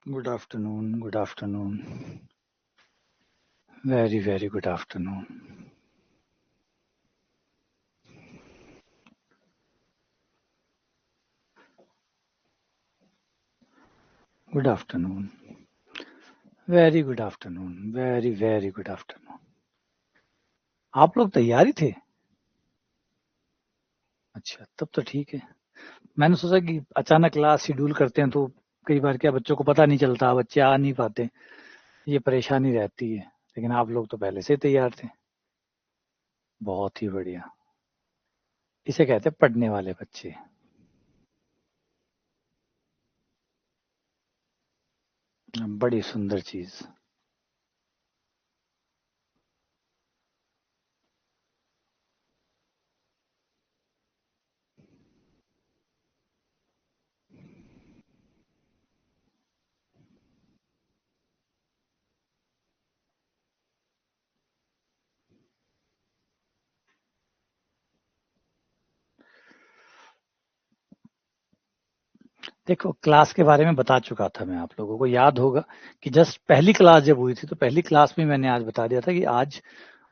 Good afternoon. Good afternoon. Very, very good afternoon. Good afternoon. Very good afternoon. Very, very good afternoon. आप लोग तैयार ही थे? अच्छा, तब तो ठीक है। मैंने सोचा कि अचानक क्लास शेड्यूल करते हैं तो कई बार क्या बच्चों को पता नहीं चलता, बच्चे आ नहीं पाते, ये परेशानी रहती है। लेकिन आप लोग तो पहले से ही तैयार थे। बहुत ही बढ़िया। इसे कहते हैं पढ़ने वाले बच्चे। बड़ी सुंदर चीज। देखो, क्लास के बारे में बता चुका था मैं, आप लोगों को याद होगा कि जस्ट पहली क्लास जब हुई थी तो पहली क्लास में मैंने आज बता दिया था कि आज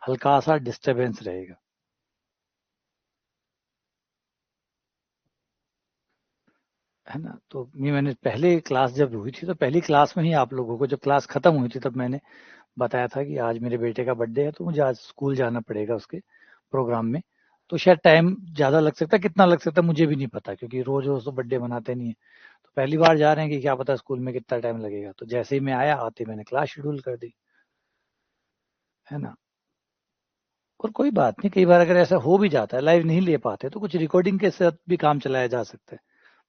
हल्का सा डिस्टरबेंस रहेगा, है ना। तो ये मैंने पहले क्लास जब हुई थी तो पहली क्लास में ही आप लोगों को, जब क्लास खत्म हुई थी तब मैंने बताया था कि आज मेरे बेटे का बर्थडे है तो मुझे आज स्कूल जाना पड़ेगा उसके प्रोग्राम में। तो शायद टाइम ज्यादा लग सकता है, कितना लग सकता है मुझे भी नहीं पता, क्योंकि रोज रोज तो बर्थडे मनाते नहीं है। तो पहली बार जा रहे हैं कि क्या पता स्कूल में कितना टाइम लगेगा। तो जैसे ही मैं आया, आते ही मैंने क्लास शेड्यूल कर दी, है ना। और कोई बात नहीं, कई बार अगर ऐसा हो भी जाता है, लाइव नहीं ले पाते, तो कुछ रिकॉर्डिंग के साथ भी काम चलाया जा सकता है।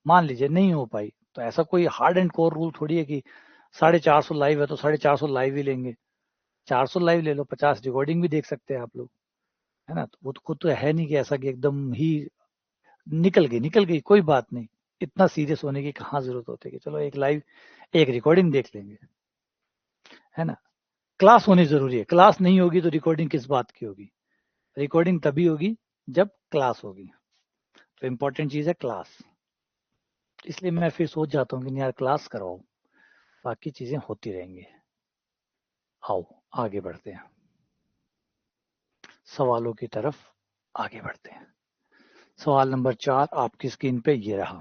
मान लीजिए नहीं हो पाई तो ऐसा कोई हार्ड एंड कोर रूल थोड़ी है कि 450 लाइव है तो 450 लाइव ही लेंगे। 400 लाइव ले लो, 50 रिकॉर्डिंग भी देख सकते हैं आप लोग, है ना। तो वो तो खुद तो है नहीं कि ऐसा कि एकदम ही निकल गई कोई बात नहीं। इतना सीरियस होने की कहाँ जरूरत होती है कि चलो एक लाइव एक रिकॉर्डिंग देख लेंगे, है ना। क्लास होनी जरूरी है, क्लास नहीं होगी तो रिकॉर्डिंग किस बात की होगी। रिकॉर्डिंग तभी होगी जब क्लास होगी। तो इम्पोर्टेंट चीज है क्लास। इसलिए मैं फिर सोच जाता हूँ कि नहीं यार, क्लास करवाओ, बाकी चीजें होती रहेंगी। आओ आगे बढ़ते हैं, सवालों की तरफ आगे बढ़ते हैं। सवाल नंबर 4 आपकी स्क्रीन पे ये रहा।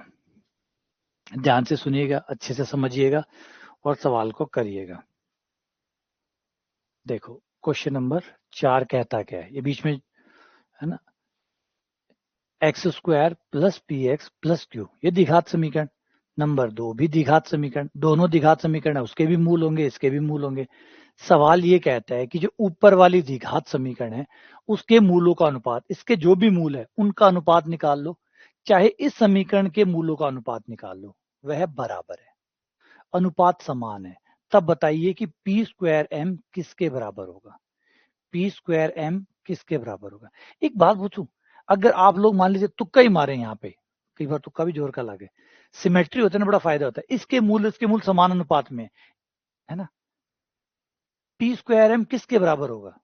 ध्यान से सुनिएगा, अच्छे से समझिएगा और सवाल को करिएगा। देखो, क्वेश्चन नंबर 4 कहता क्या है, ये बीच में, है ना। X square plus P x plus Q, ये द्विघात समीकरण। नंबर 2 भी द्विघात समीकरण, दोनों द्विघात समीकरण है, उसके भी मूल होंगे, इसके भी मूल होंगे। सवाल ये कहता है कि जो ऊपर वाली द्विघात समीकरण है उसके मूलों का अनुपात, इसके जो भी मूल है उनका अनुपात निकाल लो, चाहे इस समीकरण के मूलों का अनुपात निकाल लो, वह बराबर है, अनुपात समान है। तब बताइए कि पी स्क्वायर एम किसके बराबर होगा। पी स्क्वायर एम किसके बराबर होगा। एक बात पूछूं, अगर आप लोग मान लीजिए तुक्का ही मारे यहाँ पे, कई बार तुक्का भी जोर का लगे, सिमेट्री होता है ना, बड़ा फायदा होता है। इसके मूल समान अनुपात में, है ना। पी स्क्वायर एम किसके बराबर होगा।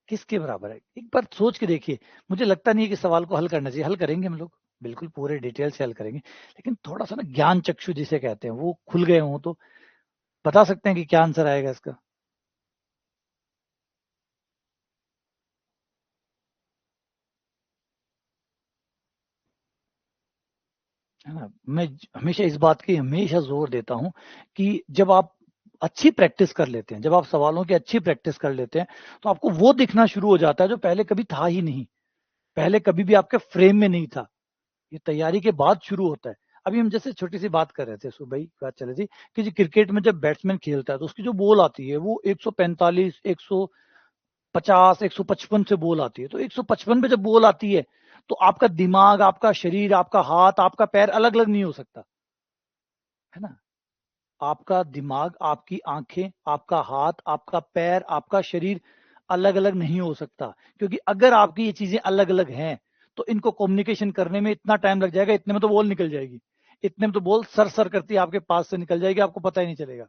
किसके बराबर है, एक बार सोच के देखिए। मुझे लगता नहीं है कि सवाल को हल करना चाहिए, हल करेंगे हम लोग, बिल्कुल पूरे डिटेल से हल करेंगे। लेकिन थोड़ा सा ना ज्ञान चक्षु जिसे कहते हैं वो खुल गए हों तो बता सकते हैं कि क्या आंसर आएगा इसका, है ना। मैं हमेशा इस बात की हमेशा जोर देता हूं कि जब आप अच्छी प्रैक्टिस कर लेते हैं, जब आप सवालों की अच्छी प्रैक्टिस कर लेते हैं, तो आपको वो दिखना शुरू हो जाता है जो पहले कभी था ही नहीं, पहले कभी भी आपके फ्रेम में नहीं था। ये तैयारी के बाद शुरू होता है। अभी हम जैसे छोटी सी बात कर रहे थे, सुबह ही बात चल रही थी कि जो क्रिकेट में जब बैट्समैन खेलता है तो उसकी जो बॉल आती है वो 145, 150, 155 से बॉल आती है। तो 155 पे जब बॉल आती है तो आपका दिमाग, आपका शरीर, आपका हाथ, आपका पैर अलग अलग नहीं हो सकता, है ना। आपका दिमाग, आपकी आंखें, आपका हाथ, आपका पैर, आपका शरीर अलग अलग नहीं हो सकता, क्योंकि अगर आपकी ये चीजें अलग अलग हैं तो इनको कम्युनिकेशन करने में इतना टाइम लग जाएगा, इतने में तो बॉल निकल जाएगी, इतने में तो बॉल सर सर करती आपके पास से निकल जाएगी, आपको पता ही नहीं चलेगा।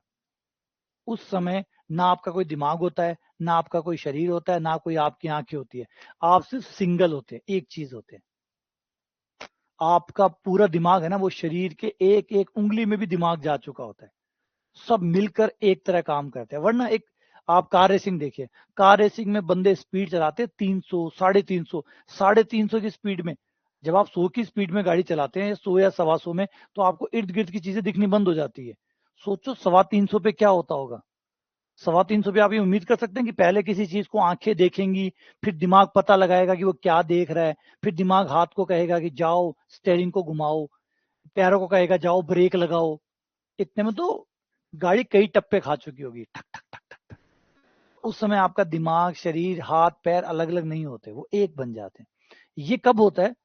उस समय ना आपका कोई दिमाग होता है, ना आपका कोई शरीर होता है, ना कोई आपकी आंखें होती है, आप सिर्फ सिंगल होते हैं, एक चीज होते हैं। आपका पूरा दिमाग है ना, वो शरीर के एक एक उंगली में भी दिमाग जा चुका होता है, सब मिलकर एक तरह काम करते हैं। वरना एक आप कार रेसिंग देखिए, कार रेसिंग में बंदे स्पीड चलाते हैं 300, 350, 350 की स्पीड में। जब आप 100 की स्पीड में गाड़ी चलाते हैं, 100 या 125 में, तो आपको इर्द गिर्द की चीजें दिखनी बंद हो जाती है। सोचो 350 पे क्या होता होगा। 350 पे आप ये उम्मीद कर सकते हैं कि पहले किसी चीज को आंखें देखेंगी, फिर दिमाग पता लगाएगा कि वो क्या देख रहा है, फिर दिमाग हाथ को कहेगा कि जाओ स्टेयरिंग को घुमाओ, पैरों को कहेगा जाओ ब्रेक लगाओ। इतने में तो गाड़ी कई टप्पे खा चुकी होगी, ठक ठक ठक ठक ठक। उस समय आपका दिमाग, शरीर, हाथ पैर अलग अलग नहीं होते, वो एक बन जाते हैं। ये कब होता है?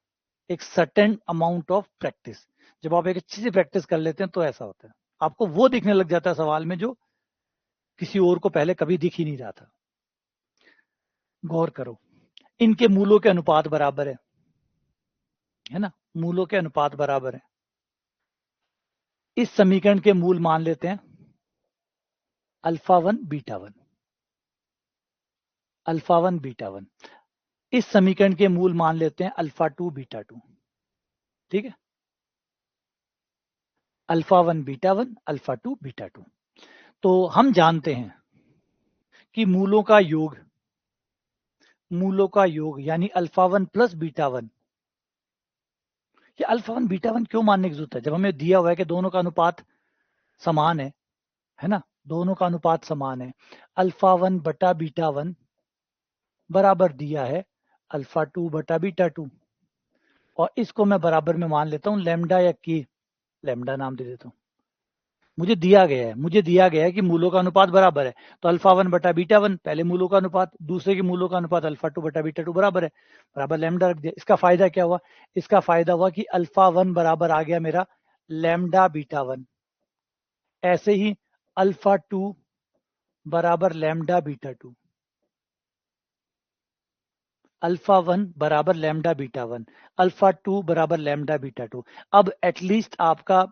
एक सर्टेन अमाउंट ऑफ प्रैक्टिस। जब आप एक अच्छी सी प्रैक्टिस कर लेते हैं तो ऐसा होता है, आपको वो दिखने लग जाता है सवाल में जो किसी और को पहले कभी दिख ही नहीं रहा था। गौर करो, इनके मूलों के अनुपात बराबर है ना, मूलों के अनुपात बराबर है। इस समीकरण के मूल मान लेते हैं अल्फा 1 बीटा 1, अल्फा 1 बीटा 1। इस समीकरण के मूल मान लेते हैं अल्फा 2 बीटा 2। ठीक है, अल्फा 1 बीटा 1, अल्फा 2 बीटा 2। तो हम जानते हैं कि मूलों का योग यानी अल्फा 1 प्लस बीटा 1। ये अल्फा 1 बीटा 1 क्यों मानने की जरूरत है जब हमें दिया हुआ है कि दोनों का अनुपात समान है ना, दोनों का अनुपात समान है। अल्फा 1 बटा बीटा 1 बराबर दिया है अल्फा 2 बटा बीटा 2, और इसको मैं बराबर में मान लेता हूं लैम्डा या की, लैम्डा नाम दे देता हूं। मुझे दिया गया है कि मूलों का अनुपात बराबर है, तो अल्फा 1 बटा बीटा 1 पहले मूलों का अनुपात, दूसरे के मूलों का अनुपात अल्फा 2 बटा बीटा 2 बराबर है, बराबर लैम्डा रख दिया। इसका फायदा क्या हुआ? इसका फायदा हुआ कि अल्फा 1 बराबर आ गया मेरा लैम्डा बीटा 1। ऐसे ही अल्फा 2 बराबर लैम्डा बीटा 2, अल्फा 1 बराबर लैम्डा बीटा 1, अल्फा 2 बराबर लैम्डा बीटा 2। अब एटलीस्ट आपका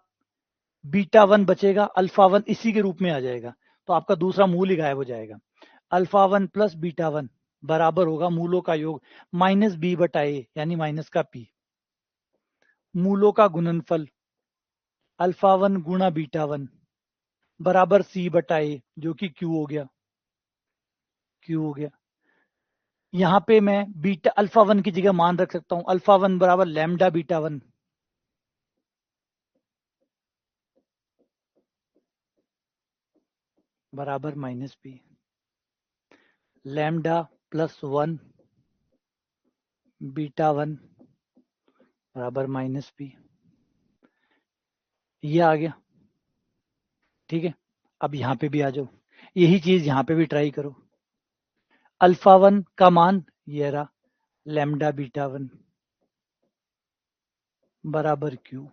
बीटा 1 बचेगा, अल्फा 1 इसी के रूप में आ जाएगा, तो आपका दूसरा मूल ही गायब हो जाएगा। अल्फा 1 प्लस बीटा 1 बराबर होगा मूलों का योग माइनस बी बटा ए यानी माइनस का पी। मूलों का गुणनफल अल्फा 1 गुणा बीटा 1 बराबर सी बटा ए जो कि क्यू हो गया, क्यू हो गया। यहां पे मैं बीटा अल्फा 1 की जगह मान रख सकता हूं अल्फा 1 बराबर लैम्डा बीटा 1 बराबर minus P, lambda plus 1 beta 1 बराबर माइनस पी। ये आ गया, ठीक है। अब यहां पे भी आ जाओ, यही चीज यहां पे भी ट्राई करो। अल्फा 1 का मान ये रहा लैम्डा बीटा 1 बराबर क्यू,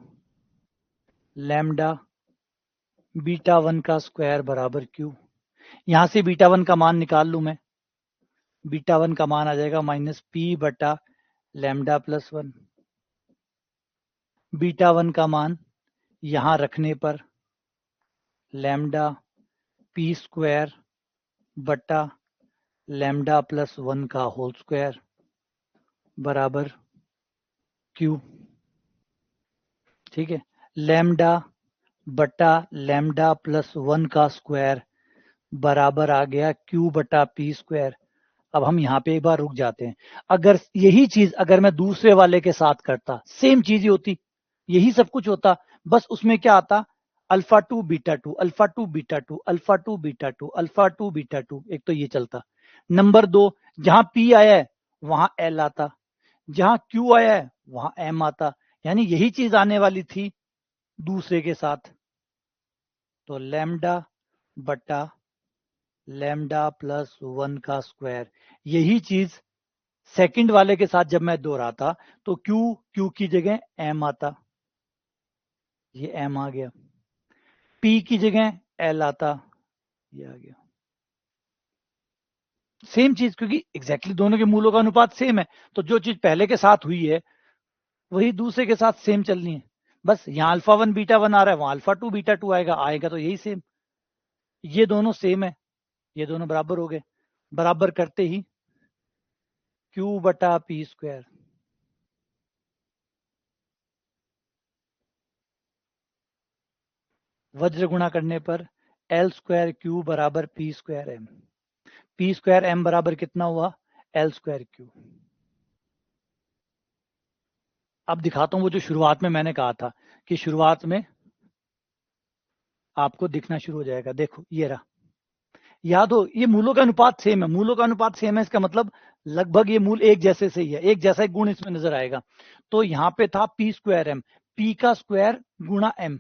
लैम्डा बीटा 1 का स्क्वायर बराबर क्यू। यहां से बीटा 1 का मान निकाल लू मैं, बीटा 1 का मान आ जाएगा माइनस पी बटा लैम्डा प्लस 1। बीटा 1 का मान यहां रखने पर लैम्डा पी स्क्वायर बटा लैम्डा प्लस 1 का होल स्क्वायर बराबर क्यू। ठीक है, लैम्डा बटा लैम्डा प्लस 1 का स्क्वायर बराबर आ गया क्यू बटा पी स्क्वायर। अब हम यहाँ पे एक बार रुक जाते हैं। अगर यही चीज अगर मैं दूसरे वाले के साथ करता, सेम चीज ही होती, यही सब कुछ होता, बस उसमें क्या आता alpha 2 beta 2, alpha 2 beta 2, alpha 2 beta 2, alpha 2 beta 2। एक तो ये चलता। नंबर 2, जहां पी आया है वहां एल आता, जहां क्यू आया है वहां एम आता, यानी यही चीज आने वाली थी दूसरे के साथ। तो लैम्डा बटा लैम्डा प्लस 1 का स्क्वायर, यही चीज सेकंड वाले के साथ जब मैं दोहराता तो क्यू की जगह एम आता, ये एम आ गया, पी की जगह एल आता, ये आ गया। सेम चीज, क्योंकि एग्जैक्टली दोनों के मूलों का अनुपात सेम है, तो जो चीज पहले के साथ हुई है वही दूसरे के साथ सेम चलनी है। बस यहाँ अल्फा 1 बीटा 1 आ रहा है, वहां अल्फा 2 बीटा 2 आएगा, आएगा तो यही सेम। ये दोनों सेम है, ये दोनों बराबर हो गए, बराबर करते ही Q बटा पी स्क्वायर, वज्र गुणा करने पर L स्क्वायर Q बराबर P square M, P square M बराबर कितना हुआ, L स्क्वायर Q। अब दिखाता हूं वो जो शुरुआत में मैंने कहा था कि शुरुआत में आपको दिखना शुरू हो जाएगा, देखो ये रहा, याद हो ये मूलों का अनुपात सेम है, मूलों का अनुपात सेम है, इसका मतलब लगभग ये मूल एक जैसे से ही है, एक जैसा एक गुण इसमें नजर आएगा। तो यहाँ पे था पी स्क्वायर एम, पी का स्क्वायर गुणा एम,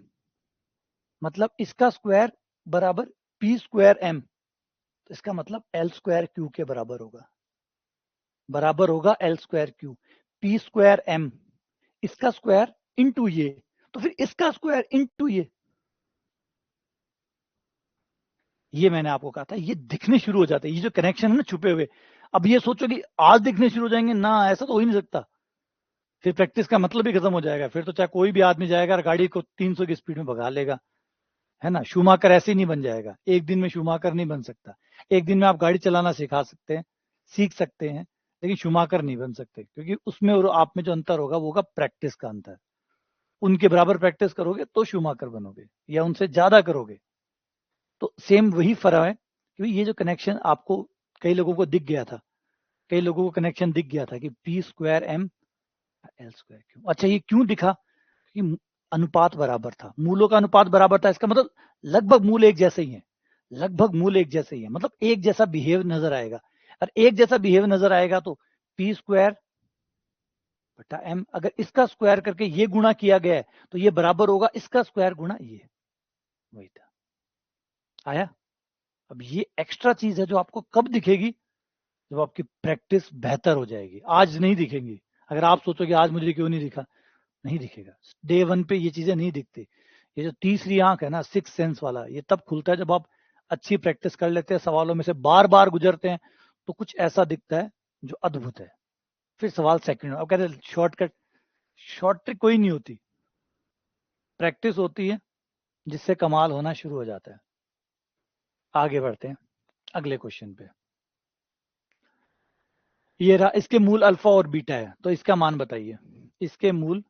मतलब इसका स्क्वायर बराबर पी स्क्वायर एम, तो इसका मतलब एल स्क्वायर क्यू के बराबर होगा, बराबर होगा L square Q, P square M, इसका स्क्वायर इंटू ये, तो फिर इसका स्क्वायर इंटू ये मैंने आपको कहा था, ये दिखने शुरू हो जाते हैं, ये जो कनेक्शन है ना छुपे हुए। अब ये सोचो कि आज दिखने शुरू हो जाएंगे ना, ऐसा तो हो ही नहीं सकता, फिर प्रैक्टिस का मतलब ही खत्म हो जाएगा, फिर तो चाहे कोई भी आदमी जाएगा और गाड़ी को 300 की स्पीड में भगा लेगा, है ना। शूमाकर ऐसे ही नहीं बन जाएगा, एक दिन में शूमाकर नहीं बन सकता। एक दिन में आप गाड़ी चलाना सिखा सकते हैं, सीख सकते हैं, लेकिन शूमाकर नहीं बन सकते, क्योंकि उसमें और आप में जो अंतर होगा वो होगा प्रैक्टिस का अंतर। उनके बराबर प्रैक्टिस करोगे तो शूमाकर बनोगे, या उनसे ज्यादा करोगे तो सेम वही फर्क है। क्योंकि ये जो कनेक्शन आपको कई लोगों को दिख गया था, कई लोगों को कनेक्शन दिख गया था कि P square M L square Q. अच्छा ये क्यों दिखा कि अनुपात बराबर था, मूलों का अनुपात बराबर था, इसका मतलब लगभग मूल एक जैसे ही है, लगभग मूल एक जैसे ही है, मतलब एक जैसा बिहेव नजर आएगा। और एक जैसा बिहेव नजर आएगा तो पी स्क्वायर बटा एम, अगर इसका स्क्वायर करके ये गुणा किया गया है तो ये बराबर होगा इसका स्क्वायर गुणा ये, वही था। आया। अब ये एक्स्ट्रा चीज है जो आपको कब दिखेगी, जब आपकी प्रैक्टिस बेहतर हो जाएगी, आज नहीं दिखेंगी। अगर आप सोचोगे आज मुझे क्यों नहीं दिखा, नहीं दिखेगा, डे वन पे ये चीजें नहीं दिखती। ये जो तीसरी आंख है ना, सिक्स सेंस वाला, ये तब खुलता है जब आप अच्छी प्रैक्टिस कर लेते हैं, सवालों में से बार बार गुजरते हैं, तो कुछ ऐसा दिखता है जो अद्भुत है। फिर सवाल सेकंड, अब कहते हैं शॉर्टकट, शॉर्ट ट्रिक कोई नहीं होती, प्रैक्टिस होती है जिससे कमाल होना शुरू हो जाता है। आगे बढ़ते हैं अगले क्वेश्चन पे। ये रहा, इसके मूल अल्फा और बीटा है, तो इसका मान बताइए। इसके मूल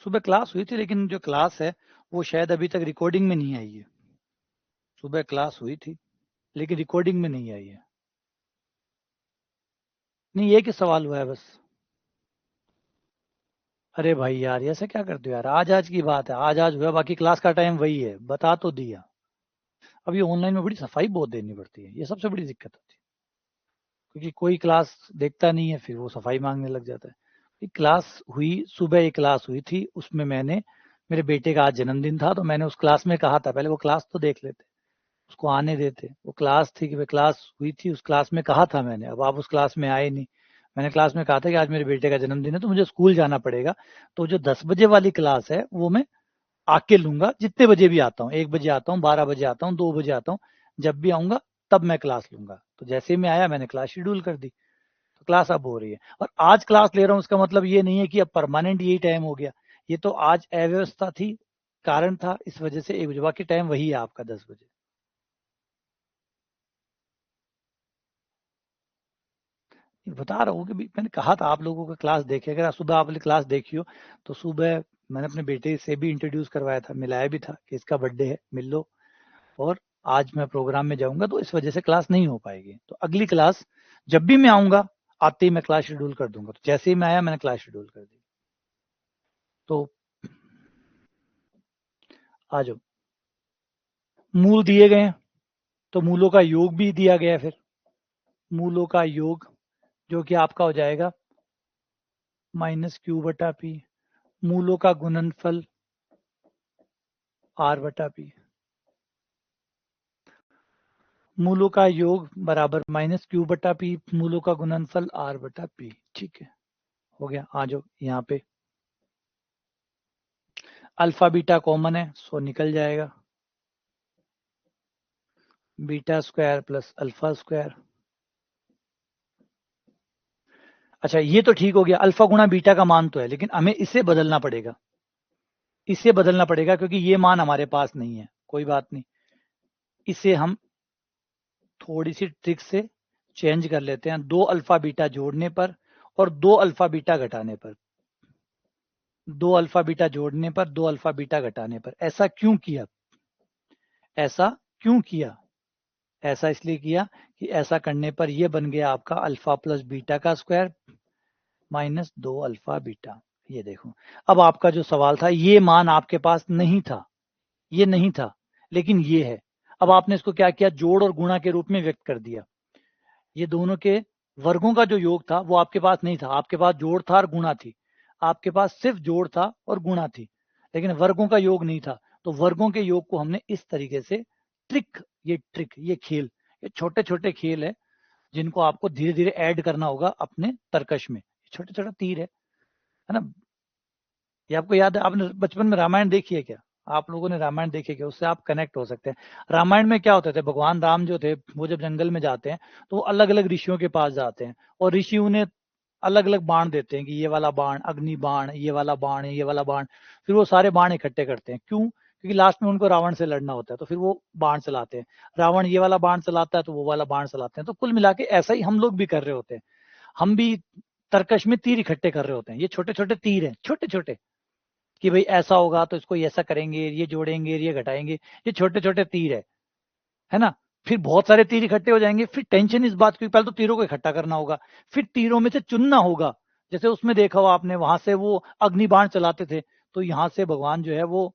सुबह क्लास हुई थी, लेकिन जो क्लास है वो शायद अभी तक रिकॉर्डिंग में नहीं आई है। सुबह क्लास हुई थी लेकिन रिकॉर्डिंग में नहीं आई है। नहीं, एक ही सवाल हुआ है बस। अरे भाई यार ऐसा क्या करते हो यार, आज आज की बात है, आज आज हुआ, बाकी क्लास का टाइम वही है, बता तो दिया। अब ये ऑनलाइन में बड़ी सफाई बहुत देनी पड़ती है, ये सबसे बड़ी दिक्कत होती है, क्योंकि कोई क्लास देखता नहीं है, फिर वो सफाई मांगने लग जाता है। एक क्लास हुई सुबह, एक क्लास हुई थी, उसमें मैंने, मेरे बेटे का आज जन्मदिन था, तो मैंने उस क्लास में कहा था पहले वो क्लास तो देख लेते, उसको आने देते। वो क्लास थी कि भाई क्लास हुई थी, उस क्लास में कहा था मैंने, अब आप उस क्लास में आए नहीं। मैंने क्लास में कहा था कि आज मेरे बेटे का जन्मदिन है तो मुझे स्कूल जाना पड़ेगा, तो जो 10 बजे वाली क्लास है वो मैं आके लूंगा, जितने बजे भी आता हूँ, 1 बजे आता हूँ, 12 बजे आता हूँ, 2 बजे आता हूँ, जब भी आऊंगा तब मैं क्लास लूंगा। तो जैसे ही मैं आया मैंने क्लास शेड्यूल कर दी, तो क्लास अब हो रही है। और आज क्लास ले रहा हूँ उसका मतलब ये नहीं है कि अब परमानेंट यही टाइम हो गया, ये तो आज अव्यवस्था थी, कारण था, इस वजह से 1 बजे, बाकी टाइम वही है आपका 10 बजे। बता रहा हूँ कि मैंने कहा था आप लोगों का क्लास देखे, अगर सुबह आपने क्लास देखी हो तो सुबह मैंने अपने बेटे से भी इंट्रोड्यूस करवाया था, मिलाया भी था कि इसका बर्थडे है, मिल लो। और आज मैं प्रोग्राम में जाऊंगा तो इस वजह से क्लास नहीं हो पाएगी, तो अगली क्लास जब भी मैं आऊंगा आते ही मैं क्लास शेड्यूल कर दूंगा। तो जैसे ही मैं आया मैंने क्लास शेड्यूल कर दी। तो आ जाओ, मूल दिए गए हैं तो मूलों का योग भी दिया गया है, फिर मूलों का योग जो कि आपका हो जाएगा -q/p, मूलों का गुणनफल r/p, मूलों का योग बराबर -q/p, मूलों का गुणनफल r/p। ठीक है, हो गया। आ जाओ यहाँ पे, अल्फा बीटा कॉमन है सो निकल जाएगा, beta square plus alpha square. अच्छा ये तो ठीक हो गया, अल्फा गुणा बीटा का मान तो है, लेकिन हमें इसे बदलना पड़ेगा, इसे बदलना पड़ेगा क्योंकि ये मान हमारे पास नहीं है। कोई बात नहीं, इसे हम थोड़ी सी ट्रिक से चेंज कर लेते हैं। 2 अल्फा बीटा जोड़ने पर और 2 अल्फा बीटा घटाने पर, 2 अल्फा बीटा जोड़ने पर 2 अल्फा बीटा घटाने पर। ऐसा क्यों किया? ऐसा क्यों किया? ऐसा इसलिए किया कि ऐसा करने पर यह बन गया आपका अल्फा प्लस बीटा का स्क्वायर माइनस 2 अल्फा बीटा। ये देखो, अब आपका जो सवाल था ये मान आपके पास नहीं था, ये नहीं था, लेकिन ये है। अब आपने इसको क्या किया, जोड़ और गुणा के रूप में व्यक्त कर दिया। ये दोनों के वर्गों का जो योग था वो आपके पास नहीं था, आपके पास जोड़ था और गुणा थी। आपके पास सिर्फ जोड़ था और गुणा थी, लेकिन वर्गों का योग नहीं था। तो वर्गों के योग को हमने इस तरीके से ट्रिक, ये खेल, ये छोटे छोटे खेल है जिनको आपको धीरे धीरे ऐड करना होगा अपने तर्कश में। छोटे छोटे तीर है ना। ये आपको याद है, आपने बचपन में रामायण देखी है क्या? आप लोगों ने रामायण देखी है क्या? उससे आप कनेक्ट हो सकते हैं। रामायण में क्या होते थे, भगवान राम जो थे वो जब जंगल में जाते हैं तो वो अलग अलग ऋषियों के पास जाते हैं और ऋषि उन्हें अलग अलग बाण देते हैं कि ये वाला बाण अग्नि बाण, ये वाला बाण है, ये वाला बाण। फिर वो सारे बाण इकट्ठे करते हैं, क्यों? क्योंकि लास्ट में उनको रावण से लड़ना होता है, तो फिर वो बाण चलाते हैं। रावण ये वाला बाण चलाता है तो वो वाला बाण चलाते हैं। तो कुल मिला के ऐसा ही हम लोग भी कर रहे होते हैं। हम भी तर्कश में तीर इकट्ठे कर रहे होते हैं। ये छोटे छोटे तीर हैं, छोटे छोटे, कि भाई ऐसा होगा तो इसको ऐसा करेंगे, ये जोड़ेंगे, ये घटाएंगे। ये छोटे छोटे तीर है ना। फिर बहुत सारे तीर इकट्ठे हो जाएंगे, फिर टेंशन इस बात की, पहले तो तीरों को इकट्ठा करना होगा, फिर तीरों में से चुनना होगा। जैसे उसमें देखा हो आपने, वहां से वो अग्निबाण चलाते थे, तो यहाँ से भगवान जो है वो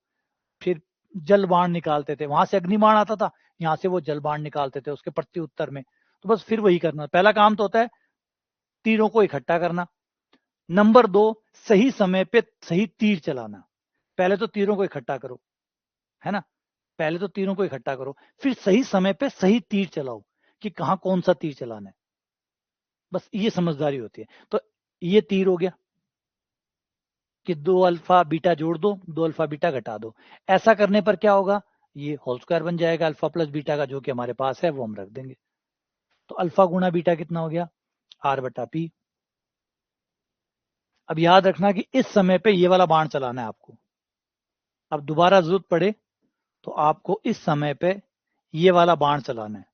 फिर जल बाण निकालते थे। वहां से अग्निबाण आता था, यहाँ से वो जल बाण निकालते थे उसके प्रति उत्तर में। तो बस फिर वही करना, पहला काम तो होता है तीरों को इकट्ठा करना। नंबर 2, सही समय पे सही तीर चलाना। पहले तो तीरों को इकट्ठा करो, है ना। पहले तो तीरों को इकट्ठा करो, फिर सही समय पे सही तीर चलाओ कि कहां कौन सा तीर चलाना है। बस ये समझदारी होती है। तो ये तीर हो गया कि 2 अल्फा बीटा जोड़ दो, 2 अल्फा बीटा घटा दो। ऐसा करने पर क्या होगा, ये होल स्क्वायर बन जाएगा अल्फा प्लस बीटा का, जो कि हमारे पास है वो हम रख देंगे। तो अल्फा गुणा बीटा कितना हो गया, आर बटा पी। अब याद रखना कि इस समय पे ये वाला बाण चलाना है आपको। अब दोबारा जरूरत पड़े तो आपको इस समय पे ये वाला बाण चलाना है।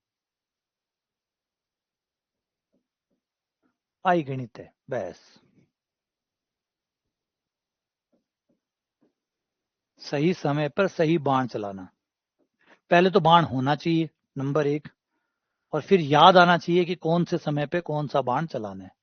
आई गणित है बस। सही समय पर सही बाण चलाना। पहले तो बाण होना चाहिए, नंबर 1, और फिर याद आना चाहिए कि कौन से समय पे कौन सा बाण चलाना है।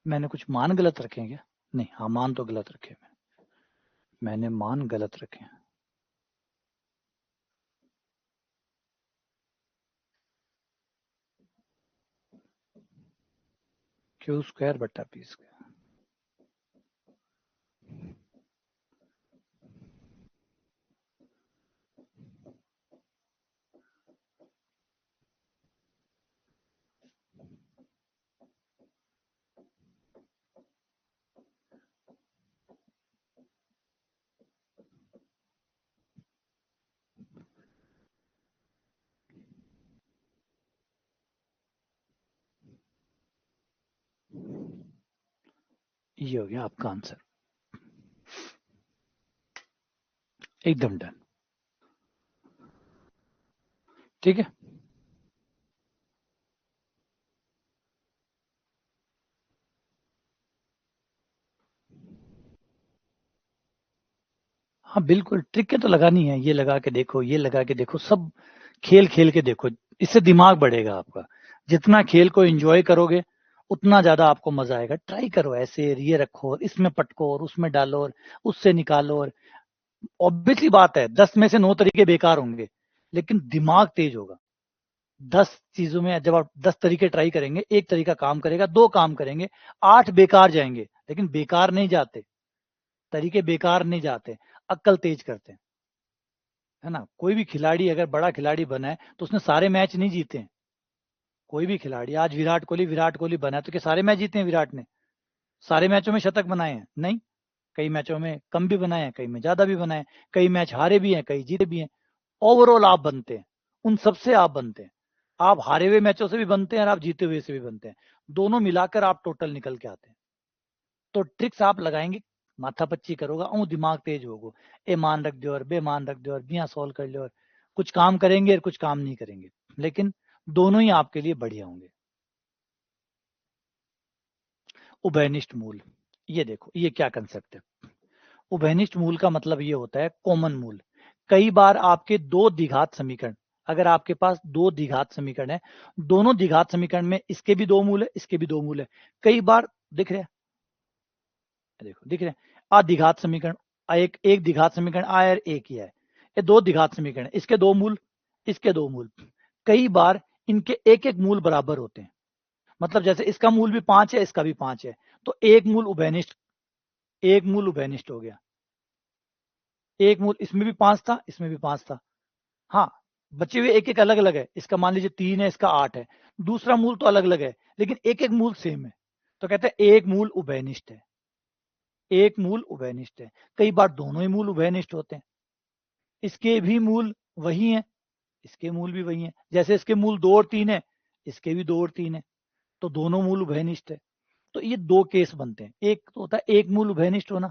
मैंने कुछ मान गलत रखे हैं क्या? नहीं, हाँ मान तो गलत रखे मैंने मान गलत रखे हैं। क्यू स्क्वायर बट्टा पी स्क्वायर। ये हो गया आपका आंसर, एकदम डन। ठीक है, हाँ बिल्कुल, ट्रिक तो लगानी है। ये लगा के देखो, ये लगा के देखो, सब खेल खेल के देखो, इससे दिमाग बढ़ेगा आपका। जितना खेल को एंजॉय करोगे उतना ज्यादा आपको मजा आएगा। ट्राई करो ऐसे, ये रखो और इसमें पटको और उसमें डालो और उससे निकालो। और ऑब्वियसली बात है 10 में से 9 तरीके बेकार होंगे, लेकिन दिमाग तेज होगा। 10 चीजों में जब आप 10 तरीके ट्राई करेंगे, एक तरीका काम करेगा, 2 काम करेंगे, 8 बेकार जाएंगे। लेकिन बेकार नहीं जाते, तरीके बेकार नहीं जाते, अक्ल तेज करते हैं, है ना। कोई भी खिलाड़ी अगर बड़ा खिलाड़ी बना है तो उसने सारे मैच नहीं जीते हैं। कोई भी खिलाड़ी, आज विराट कोहली बना है तो क्या सारे मैच जीते हैं विराट ने? सारे मैचों में शतक बनाए हैं? नहीं, कई मैचों में कम भी बनाए हैं, कई में ज्यादा भी बनाए हैं, कई मैच हारे भी हैं, कई जीते भी हैं। ओवरऑल आप बनते हैं, उन सबसे आप बनते हैं। आप हारे हुए मैचों से भी बनते हैं और आप जीते हुए से भी बनते हैं, दोनों मिलाकर आप टोटल निकल के आते हैं। तो ट्रिक्स आप लगाएंगे, माथा पच्ची करोगा और दिमाग तेज होगा, ए मान रख दो और बे मान रख दो और बिया सॉल्व कर लो, और कुछ काम करेंगे और कुछ काम नहीं करेंगे, लेकिन दोनों ही आपके लिए बढ़िया होंगे। उभयनिष्ठ मूल, ये देखो ये क्या कंसेप्ट है। उभयनिष्ठ मूल का मतलब ये होता है कॉमन मूल। कई बार आपके दो द्विघात समीकरण, अगर आपके पास दो द्विघात समीकरण है, दोनों द्विघात समीकरण में इसके भी दो मूल है, इसके भी दो मूल है, कई बार दिख रहे हैं, देखो दिख रहे हैं, अद्विघात समीकरण, एक एक द्विघात समीकरण आ और एक ही है, ये दो द्विघात समीकरण, इसके दो मूल, इसके दो मूल, कई बार इनके एक एक मूल बराबर होते हैं। मतलब जैसे इसका मूल भी 5 है, इसका भी 5 है, तो एक मूल उभयनिष्ठ, एक मूल उभयनिष्ठ हो गया। एक मूल इसमें भी 5 था, इसमें भी 5 था, हाँ बचे हुए एक एक अलग अलग है, इसका मान लीजिए 3 है, इसका 8 है, दूसरा मूल तो अलग अलग है, लेकिन एक एक मूल सेम है, तो कहते हैं एक मूल उभयनिष्ठ है, एक मूल उभयनिष्ठ है। कई बार दोनों ही मूल उभयनिष्ठ होते हैं, इसके भी मूल वही है, इसके मूल भी वही है, जैसे इसके मूल 2 और 3 है, इसके भी 2 और 3 है, तो दोनों मूल उभयनिष्ठ है। तो ये दो केस बनते हैं, एक तो होता है एक मूल उभयनिष्ठ होना,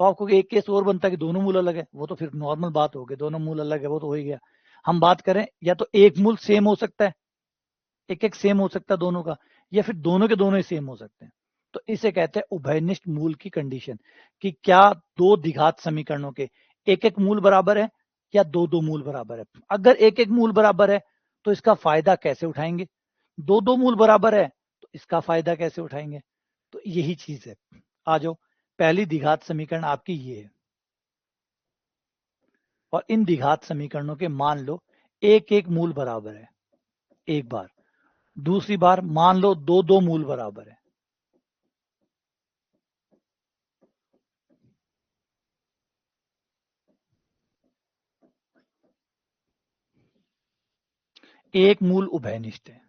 तो आपको एक केस और बनता है कि दोनों मूल अलग है, वो तो फिर नॉर्मल बात हो गई, दोनों मूल अलग है वो तो हो ही गया। हम बात करें या तो एक मूल सेम हो सकता है, एक एक सेम हो सकता है दोनों का, या फिर दोनों के दोनों ही सेम हो सकते हैं। तो इसे कहते हैं उभयनिष्ठ मूल की कंडीशन, कि क्या दो द्विघात समीकरणों के एक एक मूल बराबर है या दो दो मूल बराबर है। अगर एक एक मूल बराबर है तो इसका फायदा कैसे उठाएंगे, दो दो मूल बराबर है तो इसका फायदा कैसे उठाएंगे। तो यही चीज है। आ जाओ, पहली द्विघात समीकरण आपकी ये है, और इन द्विघात समीकरणों के मान लो एक एक मूल बराबर है, एक बार, दूसरी बार मान लो दो दो मूल बराबर है। एक मूल उभयनिष्ठ है,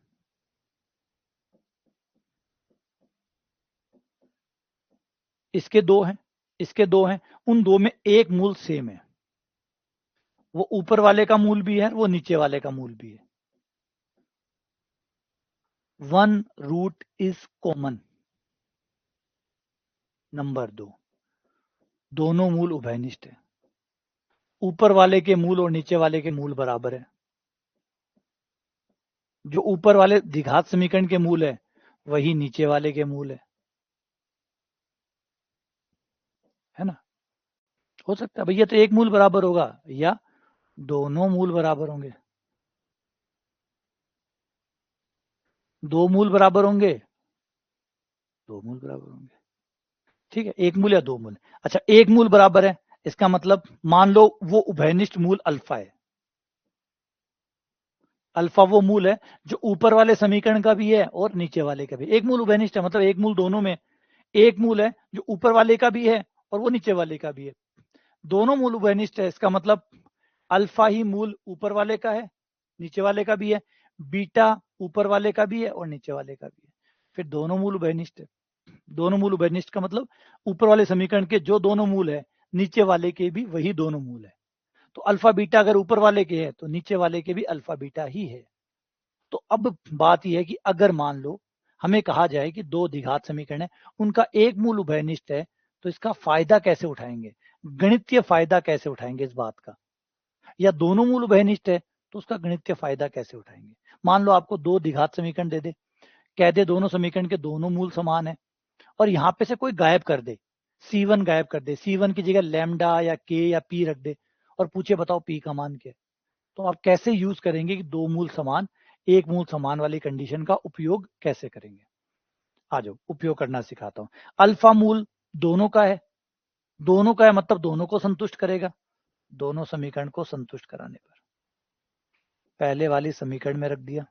इसके दो हैं, इसके दो हैं, उन दो में एक मूल सेम है, वो ऊपर वाले का मूल भी है, वो नीचे वाले का मूल भी है। One root is common. Number दो, दोनों मूल उभयनिष्ठ है, ऊपर वाले के मूल और नीचे वाले के मूल बराबर है। जो ऊपर वाले द्विघात समीकरण के मूल है वही नीचे वाले के मूल है ना। हो सकता है भैया तो एक मूल बराबर होगा या दोनों मूल बराबर होंगे, दो मूल बराबर होंगे, दो मूल बराबर होंगे, ठीक है, एक मूल या दो मूल। अच्छा, एक मूल बराबर है, इसका मतलब मान लो वो उभयनिष्ठ मूल अल्फा है, अल्फा वो मूल है जो ऊपर वाले समीकरण का भी है और नीचे वाले का भी। एक मूल उभयनिष्ठ है मतलब एक मूल दोनों में, एक मूल है जो ऊपर वाले का भी है और वो नीचे वाले का भी है, दोनों मूल उभयनिष्ठ है, इसका मतलब अल्फा ही मूल ऊपर वाले का है, नीचे वाले का भी है, बीटा ऊपर वाले का भी है और नीचे वाले का भी है, फिर दोनों मूल उभयनिष्ठ है। दोनों मूल उभयनिष्ठ का मतलब ऊपर वाले समीकरण के जो दोनों मूल है नीचे वाले के भी वही दोनों मूल है। तो अल्फा बीटा अगर ऊपर वाले के है तो नीचे वाले के भी अल्फा बीटा ही है। तो अब बात यह है कि अगर मान लो हमें कहा जाए कि दो द्विघात समीकरण है, उनका एक मूल उभयनिष्ठ है, तो इसका फायदा कैसे उठाएंगे, गणितीय फायदा कैसे उठाएंगे इस बात का। या दोनों मूल उभयनिष्ठ है तो उसका गणितीय फायदा कैसे उठाएंगे। मान लो आपको दो द्विघात समीकरण दे दे, कह दे दोनों समीकरण के दोनों मूल समान है, और यहां पे से कोई गायब कर दे, C1 गायब कर दे, C1 की जगह लैम्डा या के या पी रख दे, और पूछे बताओ पी का मान क्या है। तो आप कैसे यूज करेंगे कि दो मूल समान, एक मूल समान वाली कंडीशन का उपयोग कैसे करेंगे। आ जाओ उपयोग करना सिखाता हूं। अल्फा मूल दोनों का है, दोनों का है मतलब दोनों को संतुष्ट करेगा, दोनों समीकरण को संतुष्ट कराने पर पहले वाली समीकरण में रख दिया,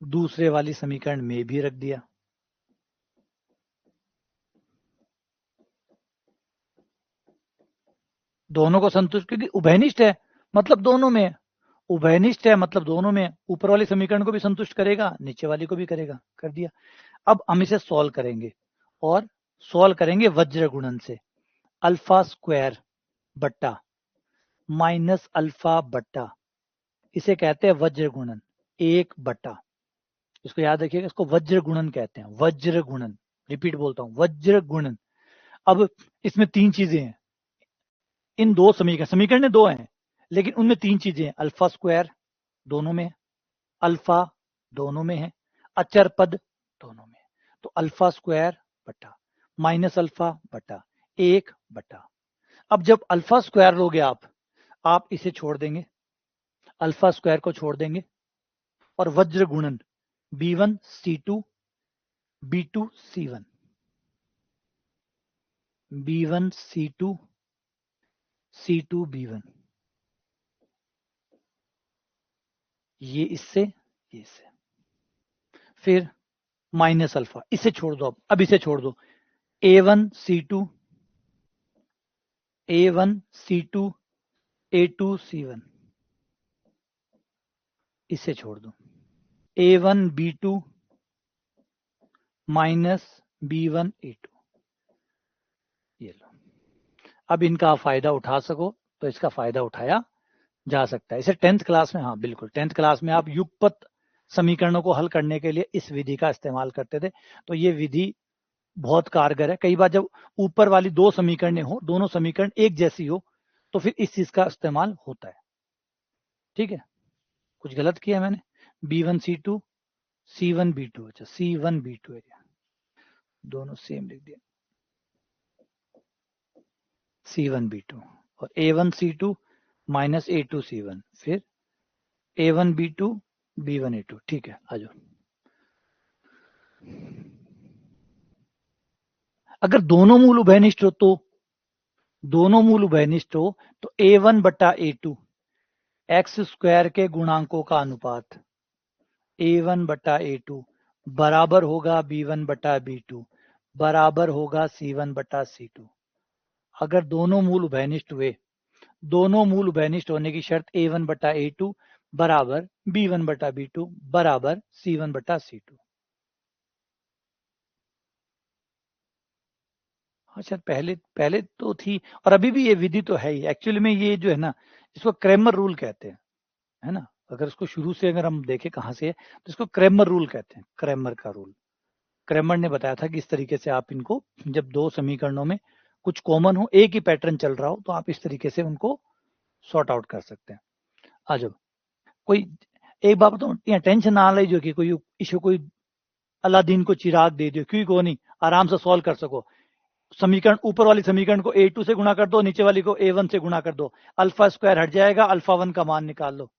दूसरे वाली समीकरण में भी रख दिया, दोनों को संतुष्ट, क्योंकि उभयनिष्ठ है मतलब दोनों में है, उभयनिष्ठ है मतलब दोनों में, ऊपर वाली समीकरण को भी संतुष्ट करेगा नीचे वाली को भी करेगा, कर दिया। अब हम इसे सॉल्व करेंगे और सॉल्व करेंगे वज्र गुणन से। अल्फा स्क्वायर बट्टा माइनस अल्फा बट्टा, इसे कहते हैं वज्र गुणन, 1/, इसको याद रखिएगा, इसको वज्र गुणन कहते हैं, वज्र गुणन। रिपीट बोलता हूं, वज्र गुणन। अब इसमें 3 चीजें हैं, इन 2 समीकरण 2 हैं, लेकिन उनमें 3 चीजें हैं। अल्फा स्क्वायर दोनों में है, अल्फा दोनों में है, अचर पद दोनों में है। तो अल्फा स्क्वायर बटा माइनस अल्फा बटा 1/। अब जब अल्फा स्क्वायर लोगे आप इसे छोड़ देंगे, अल्फा स्क्वायर को छोड़ देंगे, और वज्र गुणन b1 c2 b2 c1, b1 c2 c2 b1, ये इससे फिर माइनस अल्फा, इसे छोड़ दो, अब इसे छोड़ दो, a1 c2 c2 a2 c1, इसे छोड़ दो, a1 b2 minus b1 a2, ये लो। अब इनका फायदा उठा सको तो इसका फायदा उठाया जा सकता है। इसे 10th क्लास में, हाँ बिल्कुल 10th क्लास में आप युगपत समीकरणों को हल करने के लिए इस विधि का इस्तेमाल करते थे। तो ये विधि बहुत कारगर है। कई बार जब ऊपर वाली 2 समीकरण हो, दोनों समीकरण एक जैसी हो, तो फिर इस चीज का इस्तेमाल होता है। ठीक है, कुछ गलत किया मैंने, b1 c2 c1 b2, अच्छा c1 b2 है, दोनों सेम लिख दिया, c1 b2 और a1 c2 minus a2 c1, फिर a1 b2 b1 a2। ठीक है, आ जाओ। अगर दोनों मूल उभयनिष्ठ हो तो a1 बटा a2 एक्स स्क्वायर के गुणांकों का अनुपात a1 बटा a2 बराबर होगा b1 बटा b2 बराबर होगा c1 बटा c2। अगर दोनों मूल उभयनिष्ठ हुए, दोनों मूल उभयनिष्ठ होने की शर्त a1 बटा a2 बराबर b1 बटा b2 बराबर c1 बटा c2। अच्छा, पहले तो थी और अभी भी ये विधि तो है ही। एक्चुअली में ये जो है ना, इसको क्रेमर रूल कहते हैं, है ना। अगर इसको शुरू से अगर हम देखें कहाँ से है, तो इसको क्रेमर रूल कहते हैं, क्रेमर का रूल। क्रेमर ने बताया था कि इस तरीके से आप इनको, जब 2 समीकरणों में कुछ कॉमन हो, एक ही पैटर्न चल रहा हो, तो आप इस तरीके से उनको सॉर्ट आउट कर सकते हैं। आ जाओ, कोई एक बात बताऊं, यहाँ टेंशन ना ले जो कि कोई इशू, कोई अलादीन को चिराग दे दियो, क्यों को नहीं, आराम से सॉल्व कर सको। समीकरण, ऊपर वाली समीकरण को a2 से गुणा कर दो, नीचे वाली को a1 से गुणा कर दो, अल्फा स्क्वायर हट जाएगा, अल्फा 1 का मान निकाल लो,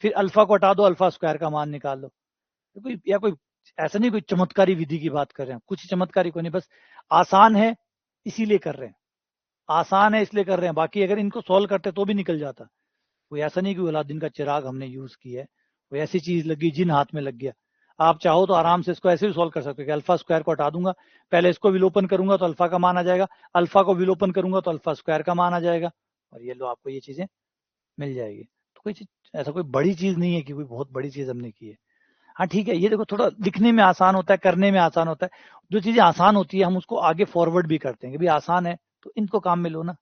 फिर अल्फा को हटा दो, अल्फा स्क्वायर का मान निकाल लो। तो कोई ऐसा नहीं कोई चमत्कारी विधि की बात कर रहे हैं, कुछ चमत्कारी को नहीं, बस आसान है इसीलिए कर रहे हैं, आसान है इसलिए कर रहे हैं। बाकी अगर इनको सॉल्व करते तो भी निकल जाता। कोई ऐसा नहीं कि अलादीन का चिराग हमने यूज किया है, कोई ऐसी चीज लगी जिन हाथ में लग गया। आप चाहो तो आराम से इसको ऐसे भी सॉल्व कर सकते हो कि अल्फा स्क्वायर को हटा दूंगा, पहले इसको विलोपन करूंगा तो अल्फा का मान आ जाएगा, अल्फा को विलोपन करूंगा तो अल्फा स्क्वायर का मान आ जाएगा, और ये लो आपको ये चीजें मिल जाएगी। तो कोई चीज, ऐसा कोई बड़ी चीज नहीं है कि कोई बहुत बड़ी चीज हमने की है। हाँ ठीक है, ये देखो थोड़ा दिखने में आसान होता है, करने में आसान होता है। जो चीजें आसान होती है हम उसको आगे फॉरवर्ड भी करते हैं कि भाई आसान है तो इनको काम में लो ना।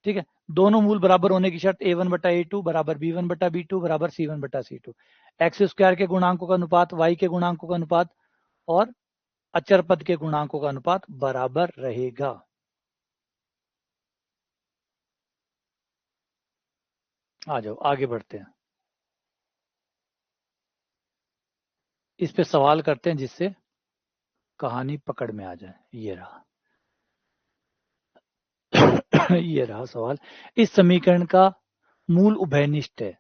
ठीक है, दोनों मूल बराबर होने की शर्त a1 बटा a2 बराबर b1 बटा b2 बराबर c1 बटा c2। एक्स स्क्वायर के गुणांकों का अनुपात y के गुणांकों का अनुपात और अचर पद के गुणांकों का अनुपात बराबर रहेगा। आ जाओ आगे बढ़ते हैं, इस पे सवाल करते हैं जिससे कहानी पकड़ में आ जाए। ये रहा ये रहा सवाल। इस समीकरण का मूल उभयनिष्ठ है।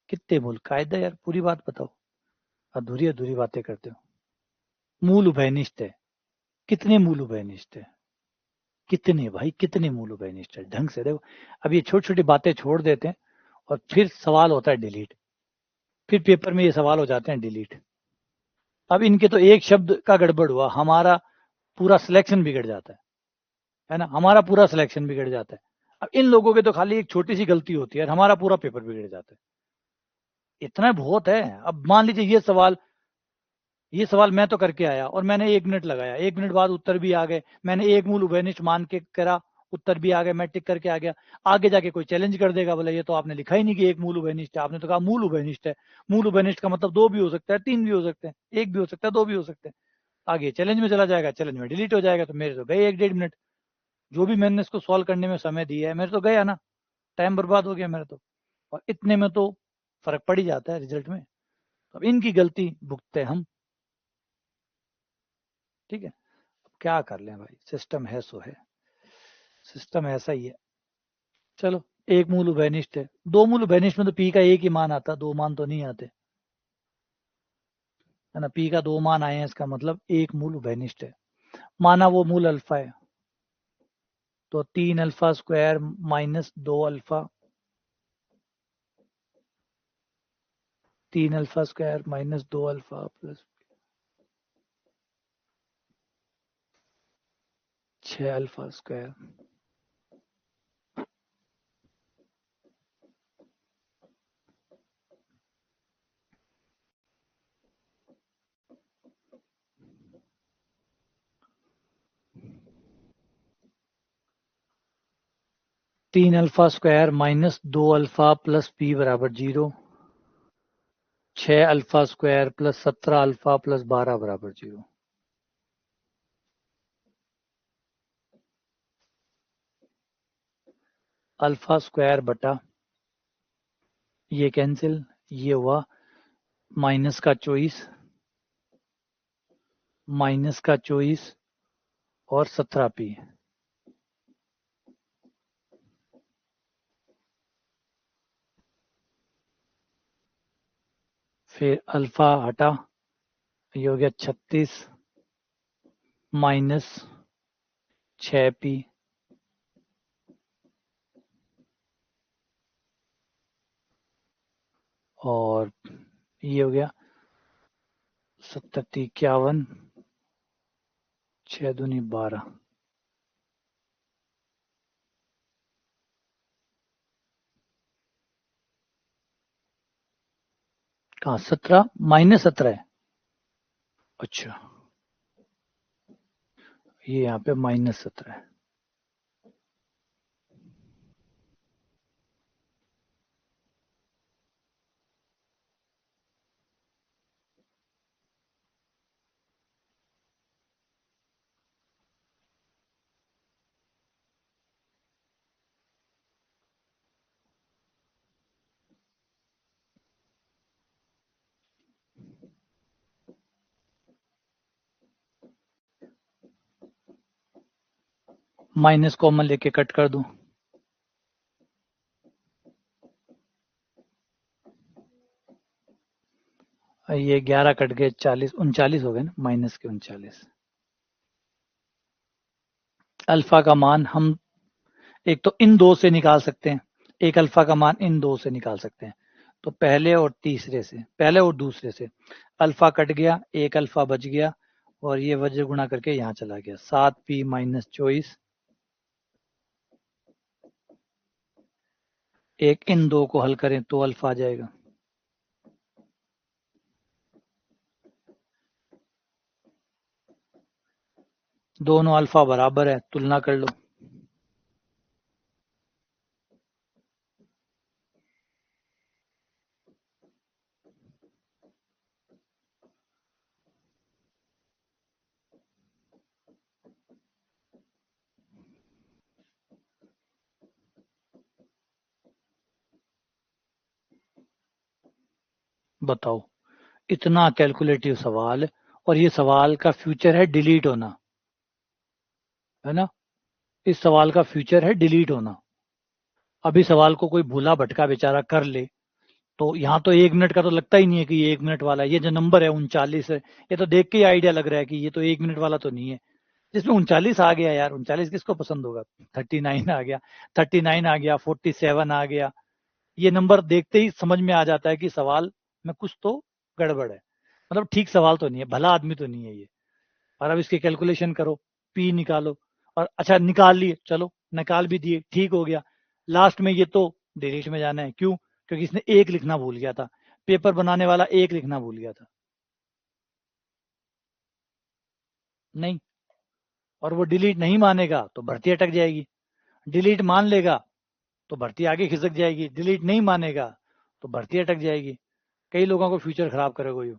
कितने मूल, कायदा यार पूरी बात बताओ, अधूरी अधूरी बातें करते हो। मूल उभयनिष्ठ है, कितने मूल उभयनिष्ठ है, कितने भाई, कितने मूल उभयनिष्ठ है, ढंग से देखो। अब ये छोटी छोटी बातें छोड़ देते हैं और फिर सवाल होता है डिलीट, फिर पेपर में ये सवाल हो जाते हैं डिलीट। अब इनके तो एक शब्द का गड़बड़ हुआ, हमारा पूरा सिलेक्शन बिगड़ जाता है ना, हमारा पूरा सिलेक्शन बिगड़ जाता है। अब इन लोगों के तो खाली एक छोटी सी गलती होती है और हमारा पूरा पेपर बिगड़ जाता है। इतना बहुत है। अब मान लीजिए ये सवाल, ये सवाल मैं तो करके आया और मैंने 1 मिनट लगाया, 1 मिनट बाद उत्तर भी आ गए, मैंने एक मूल उभयनिष्ठ मान के करा, उत्तर भी आ गए, मैं टिक करके आ गया। आगे जाके कोई चैलेंज कर देगा, बोले ये तो आपने लिखा ही नहीं कि एक मूल उभयनिष्ठ है, आपने तो कहा मूल उभयनिष्ठ है। मूल उभयनिष्ठ का मतलब 2 भी हो सकता है, 3 भी हो सकते हैं, 1 भी हो सकता है, 2 भी हो सकते हैं। आगे चैलेंज में चला जाएगा, चैलेंज में डिलीट हो जाएगा, तो मेरे तो गए 1-1.5 मिनट। जो भी मैंने इसको सॉल्व करने में समय दिया है मेरे तो गया ना, टाइम बर्बाद हो गया मेरा तो। और इतने में तो फर्क पड़ ही जाता है रिजल्ट में। तो अब इनकी गलती भुगतते हम। ठीक है, क्या कर लें भाई, सिस्टम है सो है, सिस्टम ऐसा ही है। चलो, एक मूल उभयनिष्ठ है, 2 मूल उभयनिष्ठ में तो पी का एक ही मान आता, 2 मान तो नहीं आते, है ना। पी का 2 मान आए हैं, इसका मतलब एक मूल उभयनिष्ठ है। माना वो मूल अल्फा है, तो 3 alpha square minus 2 alpha, 3 alpha square minus 2 alpha plus 6 alpha square. 3 alpha square minus 2 alpha plus P बराबर 0, 6 alpha square plus 17 alpha plus 12 बराबर 0। अल्फा स्क्वायर बटा ये कैंसिल, ये हुआ माइनस का 24, माइनस का 24 और 17 पी। फिर अल्फा हटा, ये हो गया 36 माइनस 6 पी, और ये हो गया 70 51, 6 दूनी 12। कहाँ 17 माइनस 17 है, अच्छा ये यहाँ पे माइनस 17 है। माइनस कॉमन लेके कट कर दूं, ये 11 कट गए, 40 39 हो गए ना, माइनस के 39। अल्फा का मान हम एक तो इन दो से निकाल सकते हैं, एक अल्फा का मान इन दो से निकाल सकते हैं। तो पहले और तीसरे से, पहले और दूसरे से अल्फा कट गया, एक अल्फा बच गया, और ये वज्र गुणा करके यहाँ चला गया, 7p माइनस 24। एक इन दो को हल करें तो अल्फा आ जाएगा। दोनों अल्फा बराबर है, तुलना कर लो। बताओ, इतना कैलकुलेटिव सवाल, और ये सवाल का फ्यूचर है डिलीट होना, है ना। इस सवाल का फ्यूचर है डिलीट होना। अभी सवाल को कोई भूला भटका बेचारा कर ले, तो यहाँ तो 1 मिनट का तो लगता ही नहीं है कि ये 1 मिनट वाला है। ये जो नंबर है 39 है, ये तो देख के ही आइडिया लग रहा है कि ये तो 1 मिनट वाला तो नहीं है। जिसमें 39 आ गया यार, 39 किसको पसंद होगा। 39 आ गया, 39 आ गया, 47 आ गया, ये नंबर देखते ही समझ में आ जाता है कि सवाल में कुछ तो गड़बड़ है, मतलब ठीक सवाल तो नहीं है, भला आदमी तो नहीं है ये। और अब इसकी कैलकुलेशन करो, पी निकालो, और अच्छा निकाल लिए, चलो निकाल भी दिए, ठीक हो गया। लास्ट में ये तो डिलीट में जाना है, क्यों, क्योंकि इसने एक लिखना भूल गया था, पेपर बनाने वाला एक लिखना भूल गया था। नहीं। और वो डिलीट नहीं मानेगा तो भर्ती अटक जाएगी, डिलीट मान लेगा तो भर्ती आगे खिसक जाएगी, डिलीट नहीं मानेगा तो भर्ती अटक जाएगी। कई लोगों को फ्यूचर खराब करेगा यू।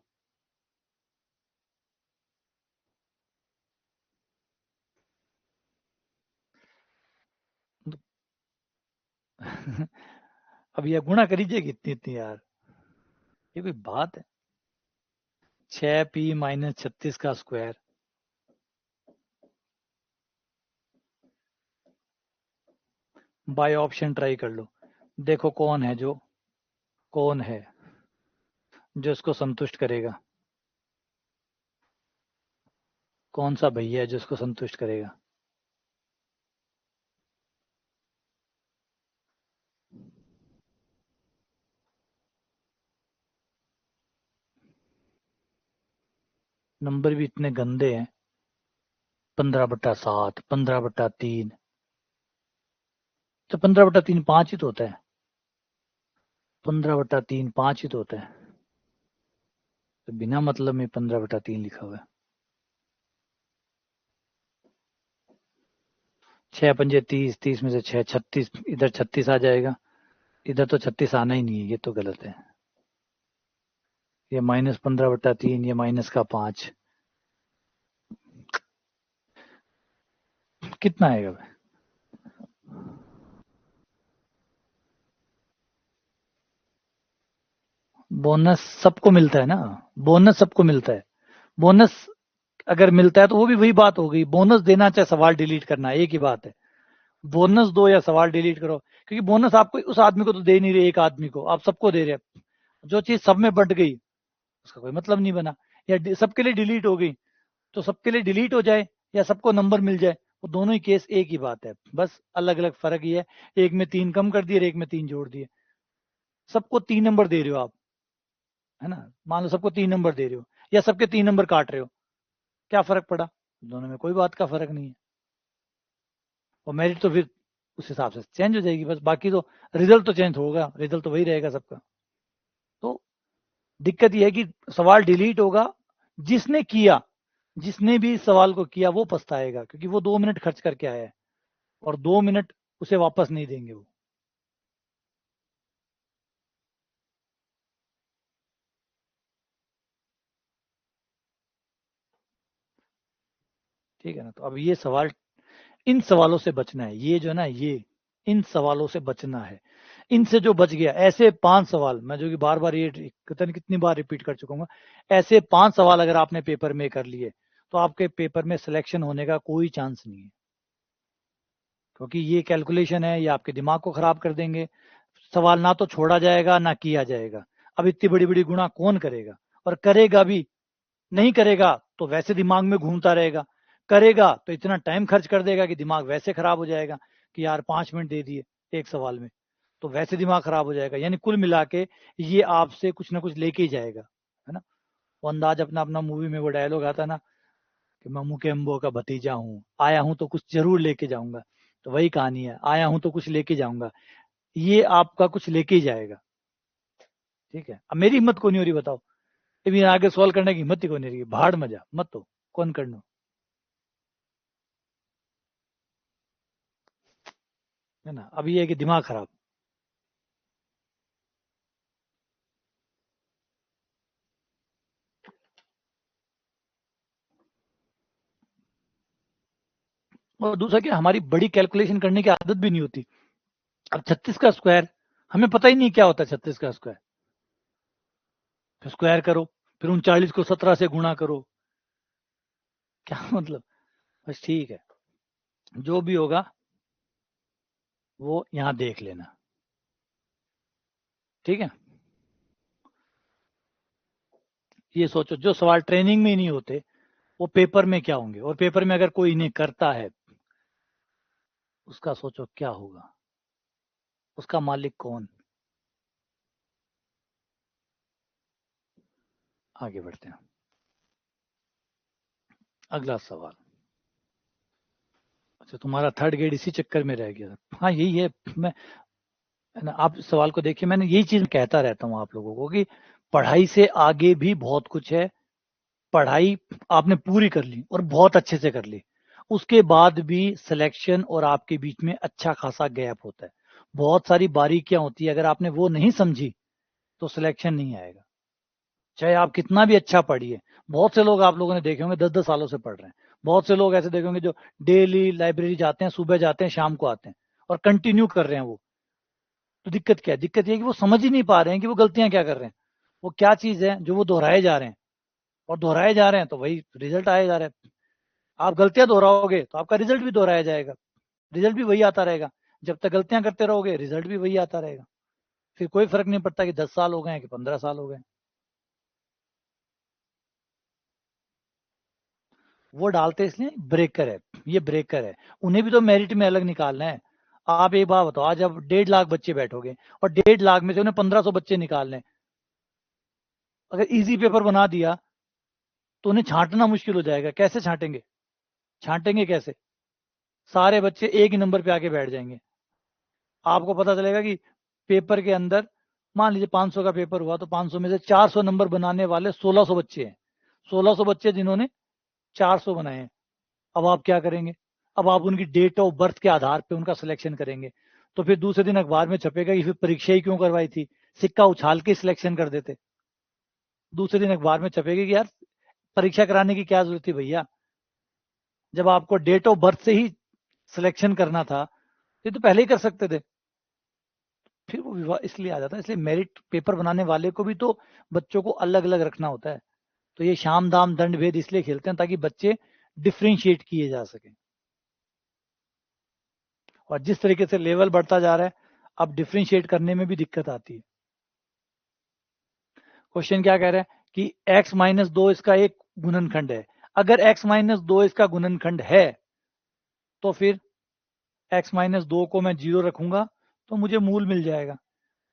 अब यह गुणा करीजिए इतनी इतनी यार, ये कोई बात है। 6p - 36 का स्क्वायर, बाय ऑप्शन ट्राई कर लो। देखो कौन है जो इसको संतुष्ट करेगा, कौन सा भैया है जो इसको संतुष्ट करेगा। नंबर भी इतने गंदे हैं, 15/7, 15/3। तो 15/3 5 ही तो होता है, 15/3 5 ही तो होता है। तो बिना मतलब में 15/3 लिखा हुआ है। 6 पंजे 30, 30 में से 6 36, इधर 36 आ जाएगा, इधर तो 36 आना ही नहीं है, ये तो गलत है। ये -15/3, ये माइनस का 5, कितना आएगा भाई? बोनस सबको मिलता है ना, बोनस सबको मिलता है। बोनस अगर मिलता है तो वो भी वही बात हो गई, बोनस देना चाहे सवाल डिलीट करना एक ही बात है। बोनस दो या सवाल डिलीट करो, क्योंकि बोनस आपको उस आदमी को तो दे नहीं रहे, एक आदमी को आप सबको दे रहे हैं। जो चीज सब में बंट गई उसका कोई मतलब नहीं बना, या सबके लिए डिलीट हो गई तो सबके लिए डिलीट हो जाए या सबको नंबर मिल जाए, वो दोनों ही केस एक ही बात है, बस अलग अलग फर्क ही है। एक में 3 कम कर दिए, एक में 3 जोड़ दिए। सबको 3 नंबर दे रहे हो आप, है ना, मान लो सबको 3 नंबर दे रहे हो या सबके 3 नंबर काट रहे हो, क्या फर्क पड़ा? दोनों में कोई बात का फर्क नहीं है। और मेरिट तो फिर उस हिसाब से चेंज हो जाएगी बस, बाकी तो रिजल्ट तो चेंज होगा, रिजल्ट तो वही रहेगा सबका। तो दिक्कत यह है कि सवाल डिलीट होगा, जिसने किया, जिसने भी इस सवाल को किया वो पछताएगा, क्योंकि वो 2 मिनट खर्च करके आया है और 2 मिनट उसे वापस नहीं देंगे वो। ठीक है ना, तो अब ये सवाल, इन सवालों से बचना है, ये जो है ना, ये इन सवालों से बचना है। इनसे जो बच गया, ऐसे 5 सवाल मैं जो कि बार बार ये पता नहीं कितनी बार रिपीट कर चुका हूँ, ऐसे 5 सवाल अगर आपने पेपर में कर लिए तो आपके पेपर में सिलेक्शन होने का कोई चांस नहीं है, क्योंकि ये कैलकुलेशन है, ये आपके दिमाग को खराब कर देंगे। सवाल ना तो छोड़ा जाएगा ना किया जाएगा। अब इतनी बड़ी बड़ी गुणा कौन करेगा, और करेगा भी, नहीं करेगा तो वैसे दिमाग में घूमता रहेगा, करेगा तो इतना टाइम खर्च कर देगा कि दिमाग वैसे खराब हो जाएगा कि यार 5 मिनट दे दिए एक सवाल में, तो वैसे दिमाग खराब हो जाएगा। यानी कुल मिला के ये आपसे कुछ ना कुछ लेके ही जाएगा, है ना। वो अंदाज अपना अपना मूवी में वो डायलॉग आता ना कि मम्मू के अम्बो का भतीजा हूँ, आया हूँ तो कुछ जरूर लेके जाऊंगा। तो वही कहानी है, आया हूँ तो कुछ लेके जाऊंगा, ये आपका कुछ लेके ही जाएगा। ठीक है, अब मेरी हिम्मत को नहीं हो रही बताओ, अभी आगे सॉल्व करने की हिम्मत ही को नहीं रही, भाड़ मजा मत तो कौन करना, है ना। अब ये है कि दिमाग खराब। और दूसरा क्या, हमारी बड़ी कैलकुलेशन करने की आदत भी नहीं होती। अब 36 का स्क्वायर हमें पता ही नहीं क्या होता है, 36 का स्क्वायर, फिर स्क्वायर करो, फिर 39 को 17 से गुणा करो, क्या मतलब। बस ठीक है, जो भी होगा वो यहाँ देख लेना। ठीक है, ये सोचो जो सवाल ट्रेनिंग में ही नहीं होते वो पेपर में क्या होंगे, और पेपर में अगर कोई इन्हें करता है उसका सोचो क्या होगा, उसका मालिक कौन। आगे बढ़ते हैं, अगला सवाल। अच्छा, तुम्हारा थर्ड ग्रेड इसी चक्कर में रह गया। हाँ यही है, मैं, है ना, आप इस सवाल को देखिए, मैंने यही चीज कहता रहता हूँ आप लोगों को कि पढ़ाई से आगे भी बहुत कुछ है, पढ़ाई आपने पूरी कर ली और बहुत अच्छे से कर ली, उसके बाद भी सिलेक्शन और आपके बीच में अच्छा खासा गैप होता है। बहुत सारी बारीकियां होती है, अगर आपने वो नहीं समझी तो सिलेक्शन नहीं आएगा, चाहे आप कितना भी अच्छा पढ़िए। बहुत से लोग आप लोगों ने देखे होंगे 10-10 सालों से पढ़ रहे हैं। बहुत से लोग ऐसे देखे होंगे जो डेली लाइब्रेरी जाते हैं, सुबह जाते हैं, शाम को आते हैं और कंटिन्यू कर रहे हैं वो। तो दिक्कत क्या है? दिक्कत ये है कि वो समझ ही नहीं पा रहे हैं कि वो गलतियां क्या कर रहे हैं, वो क्या चीज है जो वो दोहराए जा रहे हैं, और दोहराए जा रहे हैं तो वही रिजल्ट आए जा रहा है। आप गलतियां दोहराओगे तो आपका रिजल्ट भी दोहराया जाएगा, रिजल्ट भी वही आता रहेगा। जब तक गलतियां करते रहोगे रिजल्ट भी वही आता रहेगा। फिर कोई फर्क नहीं पड़ता कि 10 साल हो गए कि 15 साल हो गए। वो डालते इसलिए ब्रेकर है, ये ब्रेकर है। उन्हें भी तो मेरिट में अलग निकालना है। आप एक बात बताओ, आज अब 1.5 लाख बच्चे बैठोगे और 1.5 लाख में से उन्हें 1500 बच्चे निकालने, अगर इजी पेपर बना दिया तो उन्हें छांटना मुश्किल हो जाएगा। कैसे छांटेंगे? छांटेंगे कैसे? सारे बच्चे एक ही नंबर पे आके बैठ जाएंगे। आपको पता चलेगा कि पेपर के अंदर, मान लीजिए 500 का पेपर हुआ तो 500 में से 400 नंबर बनाने वाले 1600 बच्चे हैं। 1600 बच्चे जिन्होंने 400 बनाए हैं। अब आप क्या करेंगे? अब आप उनकी डेट ऑफ बर्थ के आधार पे उनका सिलेक्शन करेंगे। तो फिर दूसरे दिन अखबार में छपेगा कि फिर परीक्षा ही क्यों करवाई थी, सिक्का उछाल के सिलेक्शन कर देते। दूसरे दिन अखबार में छपेगा कि यार परीक्षा कराने की क्या जरूरत थी भैया, जब आपको डेट ऑफ बर्थ से ही सिलेक्शन करना था ये तो पहले ही कर सकते थे। फिर वो विवाद इसलिए आ जाता है। इसलिए मेरिट पेपर बनाने वाले को भी तो बच्चों को अलग अलग रखना होता है। तो ये शाम दाम दंड भेद इसलिए खेलते हैं ताकि बच्चे डिफ्रेंशिएट किए जा सके। और जिस तरीके से लेवल बढ़ता जा रहा है, अब डिफ्रेंशिएट करने में भी दिक्कत आती है। क्वेश्चन क्या कह रहा है कि x-2 इसका एक गुणनखंड है। अगर x-2 इसका गुणनखंड है तो फिर x-2 को मैं 0 रखूंगा तो मुझे मूल मिल जाएगा।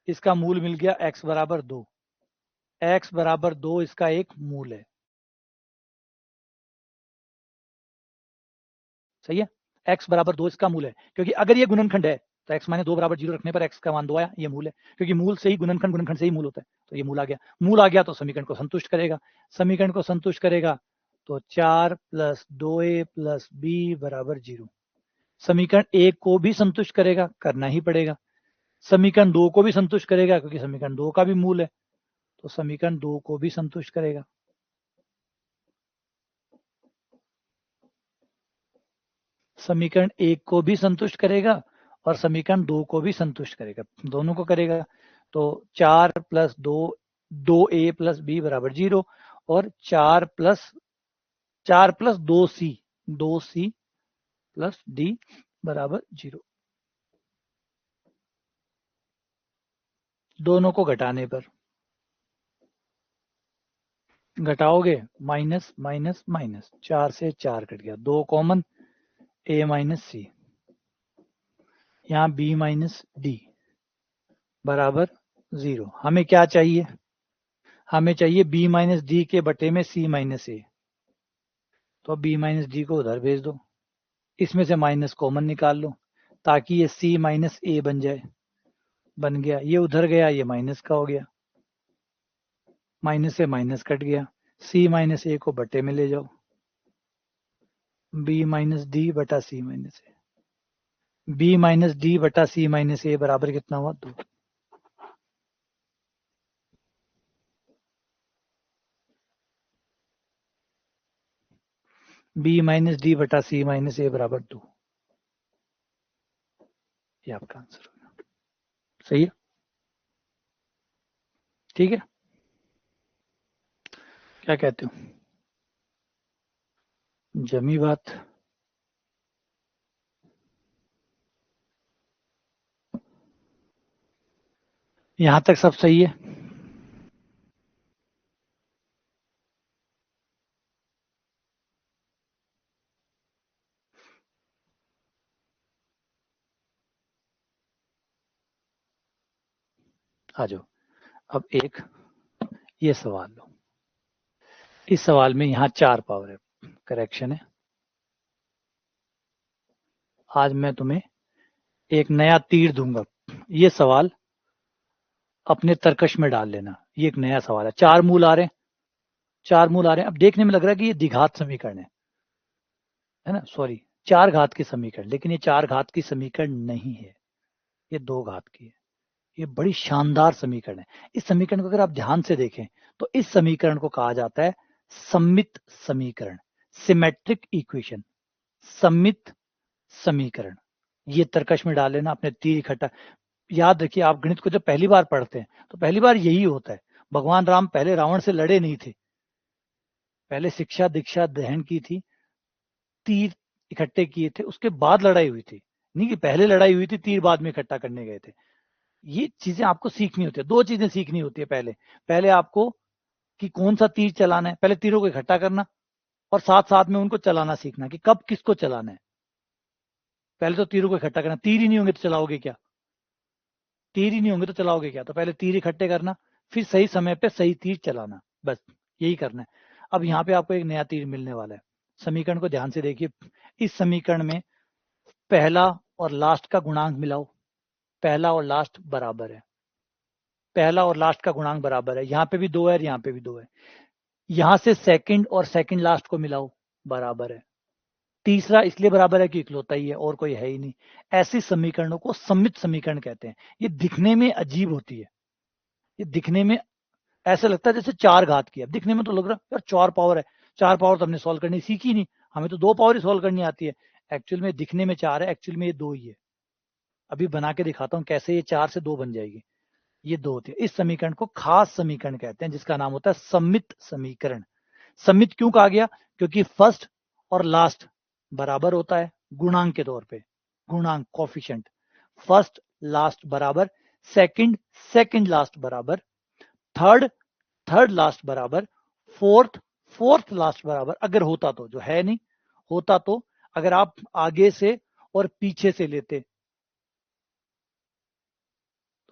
इसका मूल मिल गया x बराबर 2। x बराबर 2 इसका एक मूल है। सही है, x बराबर 2 इसका मूल है, क्योंकि अगर ये गुणनखंड है तो x-2 बराबर 0 रखने पर x का मान 2 आया, ये मूल है। क्योंकि मूल से ही गुणनखंड, गुणनखंड से ही मूल होता है, तो ये मूल आ गया। मूल आ गया तो समीकरण को संतुष्ट करेगा। समीकरण को संतुष्ट करेगा तो 4 + 2a + b बराबर 0। समीकरण 1 को भी संतुष्ट करेगा, करना ही पड़ेगा। समीकरण 2 को भी संतुष्ट करेगा क्योंकि समीकरण 2 का भी मूल है, तो समीकरण 2 को भी संतुष्ट करेगा। समीकरण 1 को भी संतुष्ट करेगा और समीकरण 2 को भी संतुष्ट करेगा, दोनों को करेगा। तो 4 + 2a + b बराबर 0 और 4 + 2c + d बराबर 0। दोनों को घटाने पर घटाओगे माइनस माइनस माइनस, 4 से 4 कट गया, 2 कॉमन, a - c, यहाँ b - d बराबर 0। हमें क्या चाहिए? हमें चाहिए b - d के बटे में c - a। तो b - d को उधर भेज दो, इसमें से माइनस कॉमन निकाल लो ताकि ये c - a बन जाए। बन गया, ये उधर गया, ये माइनस का हो गया, माइनस से माइनस कट गया। c - a को बटे में ले जाओ, b - d बटा c - a। b - d बटा c - a बराबर कितना हुआ? 2। b - d बटा c - a बराबर 2। ये आपका आंसर होगा। सही है, ठीक है, क्या कहते हो? जमी बात। यहां तक सब सही है? आ जाओ। अब एक ये सवाल लो। इस सवाल में यहाँ 4 पावर है, करेक्शन है। आज मैं तुम्हें एक नया तीर दूंगा, ये सवाल अपने तर्कश में डाल लेना। ये एक नया सवाल है, 4 मूल आ रहे हैं, 4 मूल आ रहे हैं। अब देखने में लग रहा है कि ये द्विघात समीकरण है ना, सॉरी 4 घात की समीकरण, लेकिन ये 4 घात की समीकरण नहीं है, ये 2 घात की है। ये बड़ी शानदार समीकरण है। इस समीकरण को अगर आप ध्यान से देखें तो इस समीकरण को कहा जाता है सममित समीकरण, सिमेट्रिक इक्वेशन, सममित समीकरण। ये तर्कश में डाल लेना, अपने तीर इकट्ठा। याद रखिए, आप गणित को जब पहली बार पढ़ते हैं तो पहली बार यही होता है। भगवान राम पहले रावण से लड़े नहीं थे, पहले शिक्षा दीक्षा दहन की थी, तीर इकट्ठे किए थे, उसके बाद लड़ाई हुई थी। नहीं कि पहले लड़ाई हुई थी, तीर बाद में इकट्ठा करने गए थे। ये चीजें आपको सीखनी होती है। 2 चीजें सीखनी होती है। पहले पहले आपको कि कौन सा तीर चलाना है, पहले तीरों को इकट्ठा करना, और साथ साथ में उनको चलाना सीखना कि कब किसको चलाना है। पहले तो तीरों को इकट्ठा करना, तीर ही नहीं होंगे तो चलाओगे क्या, तीर ही नहीं होंगे तो चलाओगे क्या। तो पहले तीर इकट्ठे करना, फिर सही समय पे सही तीर चलाना, बस यही करना है। अब यहाँ पे आपको एक नया तीर मिलने वाला है। समीकरण को ध्यान से देखिए। इस समीकरण में पहला और लास्ट का गुणांक मिलाओ। पहला और लास्ट बराबर है, पहला और लास्ट का गुणांक बराबर है। यहाँ पे भी 2 है और यहाँ पे भी 2 है। यहां से सेकंड और सेकंड लास्ट को मिलाओ, बराबर है। तीसरा इसलिए बराबर है कि इकलौता ही है और कोई है ही नहीं। ऐसे समीकरणों को सममित समीकरण कहते हैं। ये दिखने में अजीब होती है, ये दिखने में ऐसा लगता है जैसे 4 घात की है। दिखने में तो लग रहा है यार 4 पावर है, 4 पावर तो हमने सॉल्व करनी सीखी नहीं, हमें तो 2 पावर ही सॉल्व करनी आती है। एक्चुअल में दिखने में 4 है, एक्चुअल में ये 2 ही है। अभी बना के दिखाता हूँ कैसे ये 4 से 2 बन जाएगी। ये 2 होती है। इस समीकरण को खास समीकरण कहते हैं, जिसका नाम होता है सममित समीकरण। सममित क्यों कहा गया, क्योंकि फर्स्ट और लास्ट बराबर होता है गुणांक के तौर पे, गुणांक कोफिशिएंट। फर्स्ट लास्ट बराबर, सेकंड सेकंड लास्ट बराबर, थर्ड थर्ड लास्ट बराबर, फोर्थ फोर्थ लास्ट बराबर, अगर होता तो, जो है नहीं, होता तो अगर आप आगे से और पीछे से लेते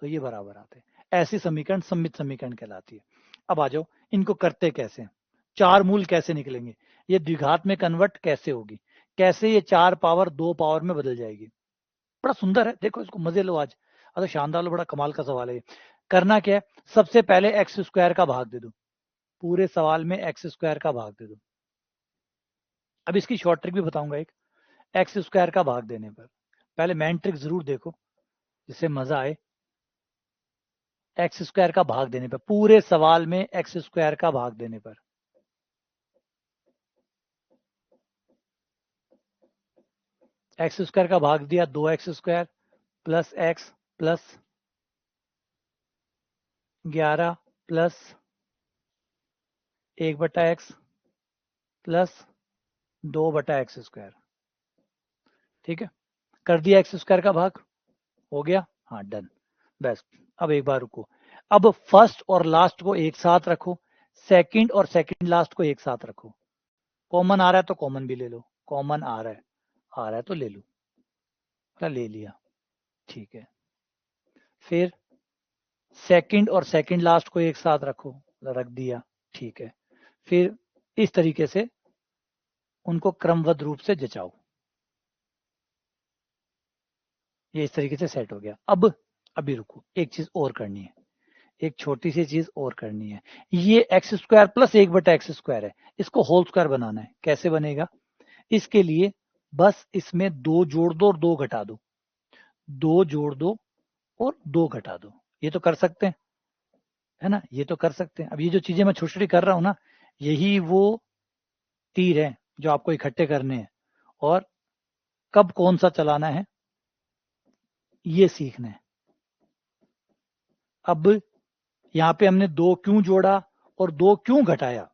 तो ये बराबर आते। ऐसी समीकरण सममित समीकरण कहलाती है। अब आ जाओ, इनको करते कैसे, 4 मूल कैसे निकलेंगे, ये द्विघात में कन्वर्ट कैसे होगी, कैसे ये 4 पावर 2 पावर में बदल जाएगी। बड़ा सुंदर है, देखो इसको मजे लो आज। अरे शानदार लो, बड़ा कमाल का सवाल है। करना क्या है, सबसे पहले एक्स स्क्वायर का भाग दे दो, पूरे सवाल में एक्स स्क्वायर का भाग दे दो। अब इसकी शॉर्ट ट्रिक भी बताऊंगा एक। एक्स स्क्वायर का भाग देने पर पहले मैन ट्रिक जरूर देखो, जिससे मजा आए। एक्स स्क्वायर का भाग देने पर, पूरे सवाल में एक्स स्क्वायर का भाग देने पर, एक्स स्क्वायर का भाग दिया 2x² plus x plus 11 plus 1/x plus 2/x²। ठीक है, कर दिया एक्स स्क्वायर का भाग, हो गया, हाँ डन। बस अब एक बार रुको। अब फर्स्ट और लास्ट को एक साथ रखो, सेकंड और सेकंड लास्ट को एक साथ रखो। कॉमन आ रहा है तो कॉमन भी ले लो, कॉमन आ रहा है तो ले लो, ले लिया, ठीक है। फिर सेकंड और सेकंड लास्ट को एक साथ रखो, रख दिया, ठीक है। फिर इस तरीके से उनको क्रमबद्ध रूप से जचाओ, ये इस तरीके से सेट हो गया। अब अभी रुको, एक चीज और करनी है, एक छोटी सी चीज और करनी है। ये एक्स स्क्वायर प्लस 1/x² है, इसको होल स्क्वायर बनाना है। कैसे बनेगा, इसके लिए बस इसमें 2 जोड़ दो और 2 घटा दो, 2 जोड़ दो और 2 घटा दो। ये तो कर सकते हैं, है ना, ये तो कर सकते हैं। अब ये जो चीजें मैं छोटी छोटी कर रहा हूं ना, यही वो तीर है जो आपको इकट्ठे करने हैं, और कब कौन सा चलाना है ये सीखना है। अब यहाँ पे हमने 2 क्यों जोड़ा और 2 क्यों घटाया,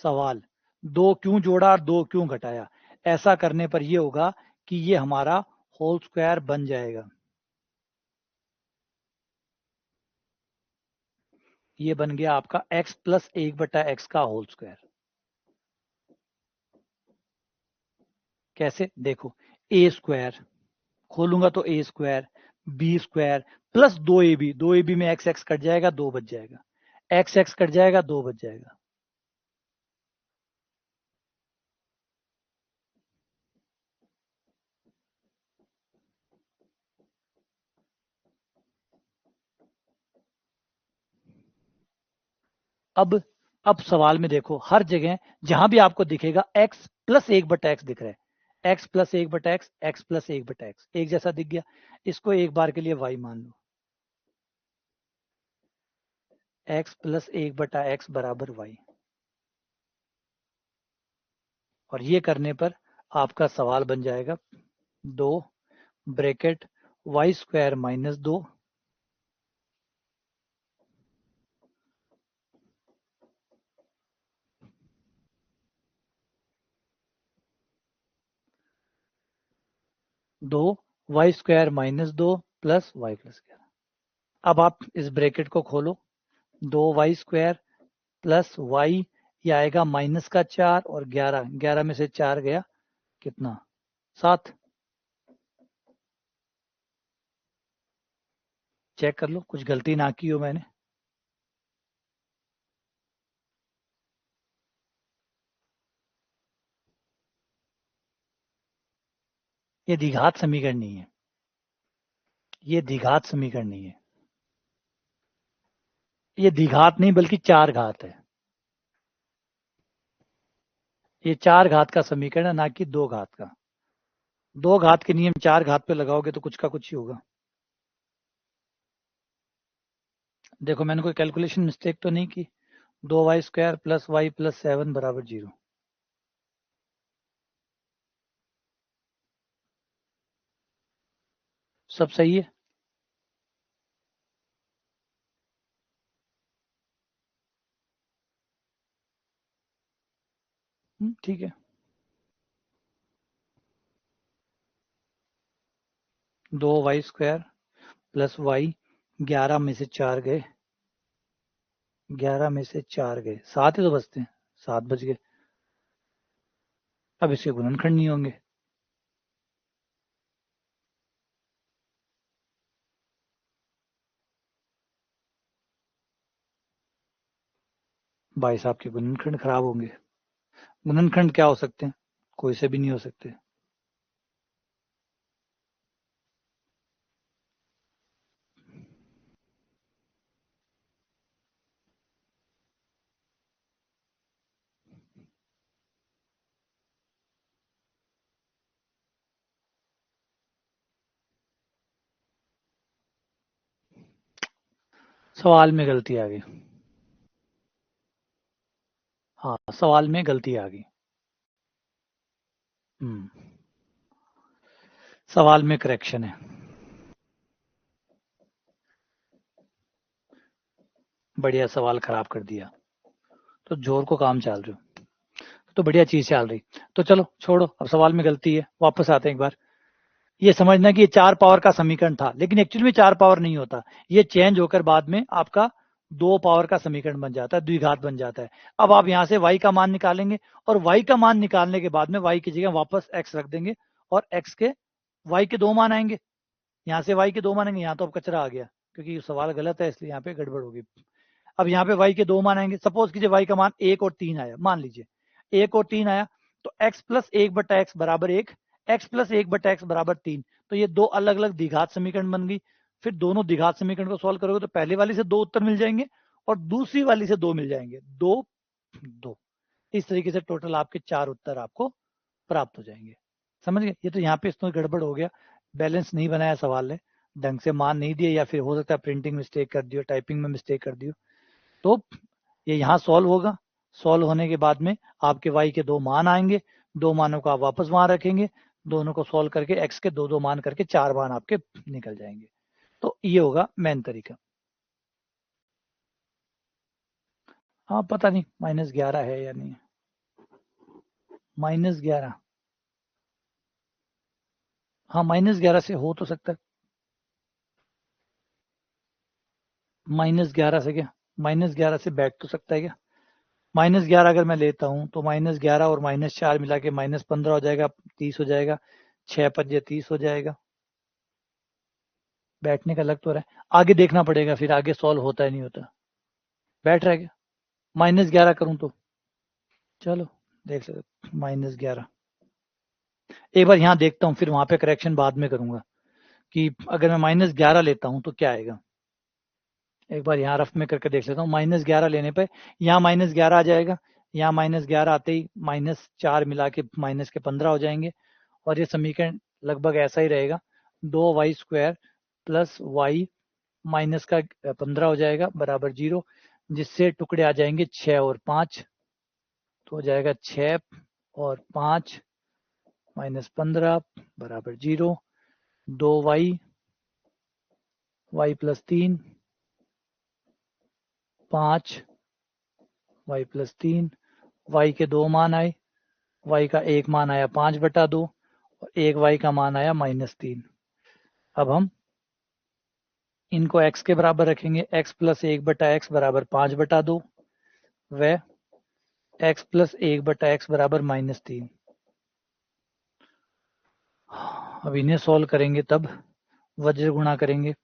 सवाल 2 क्यों जोड़ा और 2 क्यों घटाया। ऐसा करने पर ये होगा कि ये हमारा होल स्क्वायर बन जाएगा। ये बन गया आपका x प्लस 1/x का होल स्क्वायर। कैसे, देखो, ए स्क्वायर खोलूंगा तो a² b² plus 2ab, 2ab में x x कट जाएगा, 2 बच जाएगा, x x कट जाएगा, 2 बच जाएगा। अब अब सवाल में देखो हर जगह जहां भी आपको दिखेगा x प्लस 1/x दिख रहा है, x plus 1/x, x plus 1/x एक जैसा दिख गया। इसको एक बार के लिए y मान लो, x प्लस 1/x बराबर y। और ये करने पर आपका सवाल बन जाएगा 2 bracket Y square minus 2 Y square minus 2 plus Y plus 11। अब आप इस ब्रैकेट को खोलो, 2y स्क्वायर प्लस वाई, ये आएगा माइनस का 4 और 11, 11 में से 4 गया कितना, 7। चेक कर लो कुछ गलती ना की हो मैंने। ये द्विघात समीकरण नहीं है, ये द्विघात समीकरण नहीं है, ये द्विघात नहीं बल्कि 4 घात है। ये 4 घात का समीकरण है, ना कि 2 घात का। 2 घात के नियम 4 घात पे लगाओगे तो कुछ का कुछ ही होगा। देखो मैंने कोई कैलकुलेशन मिस्टेक तो नहीं की। 2y square plus Y plus 7 बराबर 0। सब सही है। ठीक है। 2y स्क्वायर प्लस वाई, 11 में से 4 गए, 11 में से 4 गए, 7 ही तो बचते हैं, 7 बच गए। अब इसके गुणनखंड नहीं होंगे। भाई साहब के गुणनखंड खराब होंगे। गुणनखंड क्या हो सकते हैं, कोई से भी नहीं हो सकते। सवाल में गलती आ गई। हाँ सवाल में गलती आ गई। सवाल में करेक्शन है। बढ़िया, सवाल खराब कर दिया तो जोर को काम चाल रहे हो, तो बढ़िया चीज चल रही। तो चलो छोड़ो, अब सवाल में गलती है, वापस आते हैं एक बार। ये समझना कि ये 4 पावर का समीकरण था, लेकिन एक्चुअली में 4 पावर नहीं होता। ये चेंज होकर बाद में आपका 2 पावर का समीकरण बन जाता है, द्विघात बन जाता है। अब आप यहाँ से y का मान निकालेंगे और y का मान निकालने के बाद में y की जगह वापस x रख देंगे और x के y के 2 मान आएंगे। यहाँ से y के 2 मान आएंगे, यहाँ तो अब कचरा आ गया क्योंकि सवाल गलत है, इसलिए यहाँ पे गड़बड़ होगी। अब यहाँ पे y के 2 मान आएंगे। सपोज कीजिए y का मान 1 और 3 आया, मान लीजिए 1 और 3 आया, तो x प्लस 1/x बराबर 1, x प्लस 1/x बराबर 3। तो ये दो अलग अलग द्विघात समीकरण बन गई। फिर दोनों द्विघात समीकरण को सॉल्व करोगे तो पहले वाली से 2 उत्तर मिल जाएंगे और दूसरी वाली से 2 मिल जाएंगे, 2 2। इस तरीके से टोटल आपके 4 उत्तर आपको प्राप्त हो जाएंगे। समझ गए? ये तो यहाँ पे इसमें गड़बड़ हो गया, बैलेंस नहीं बनाया सवाल ने, ढंग से मान नहीं दिए, या फिर हो सकता है प्रिंटिंग मिस्टेक कर दियो, टाइपिंग में मिस्टेक कर दियो। तो ये यहाँ सॉल्व होगा। सॉल्व होने के बाद में आपके y के 2 मान आएंगे, 2 मानों को आप वापस वहां रखेंगे, दोनों को सॉल्व करके x के 2 2 मान करके 4 मान आपके निकल जाएंगे। तो ये होगा मेन तरीका। हाँ पता नहीं -11 है या नहीं, -11। हाँ -11 से हो तो सकता है। -11 से क्या, -11 से बैठ तो सकता है क्या? -11 अगर मैं लेता हूँ तो -11 और -4 मिला के -15 हो जाएगा, 30 हो जाएगा, 6 पंजे 30 हो जाएगा। बैठने का लग तो रहा है, आगे देखना पड़ेगा, फिर आगे सॉल्व होता है नहीं होता। बैठ रहा है क्या? -11 करूं तो, चलो देख सकते, -11। एक बार यहाँ देखता हूँ, फिर वहां पे करेक्शन बाद में करूंगा कि अगर मैं -11 लेता हूँ तो क्या आएगा। एक बार यहाँ रफ में करके देख लेता हूँ। -11 लेने पे यहाँ -11 आ जाएगा, यहाँ -11 आते ही -4 मिला के माइनस के 15 हो जाएंगे, और ये समीकरण लगभग ऐसा ही रहेगा। 2y² प्लस y माइनस का 15 हो जाएगा बराबर 0, जिससे टुकड़े आ जाएंगे 6 और 5, तो हो जाएगा 6 और 5 -15 बराबर 0। 2y y plus 3 5 y plus 3, y के 2 मान आए, y का एक मान आया 5/2 और एक y का मान आया -3। अब हम इनको x के बराबर रखेंगे, x प्लस 1/x बराबर 5/2 व x प्लस 1/x बराबर -3। अब इन्हें सॉल्व करेंगे, तब वज्र गुणा करेंगे,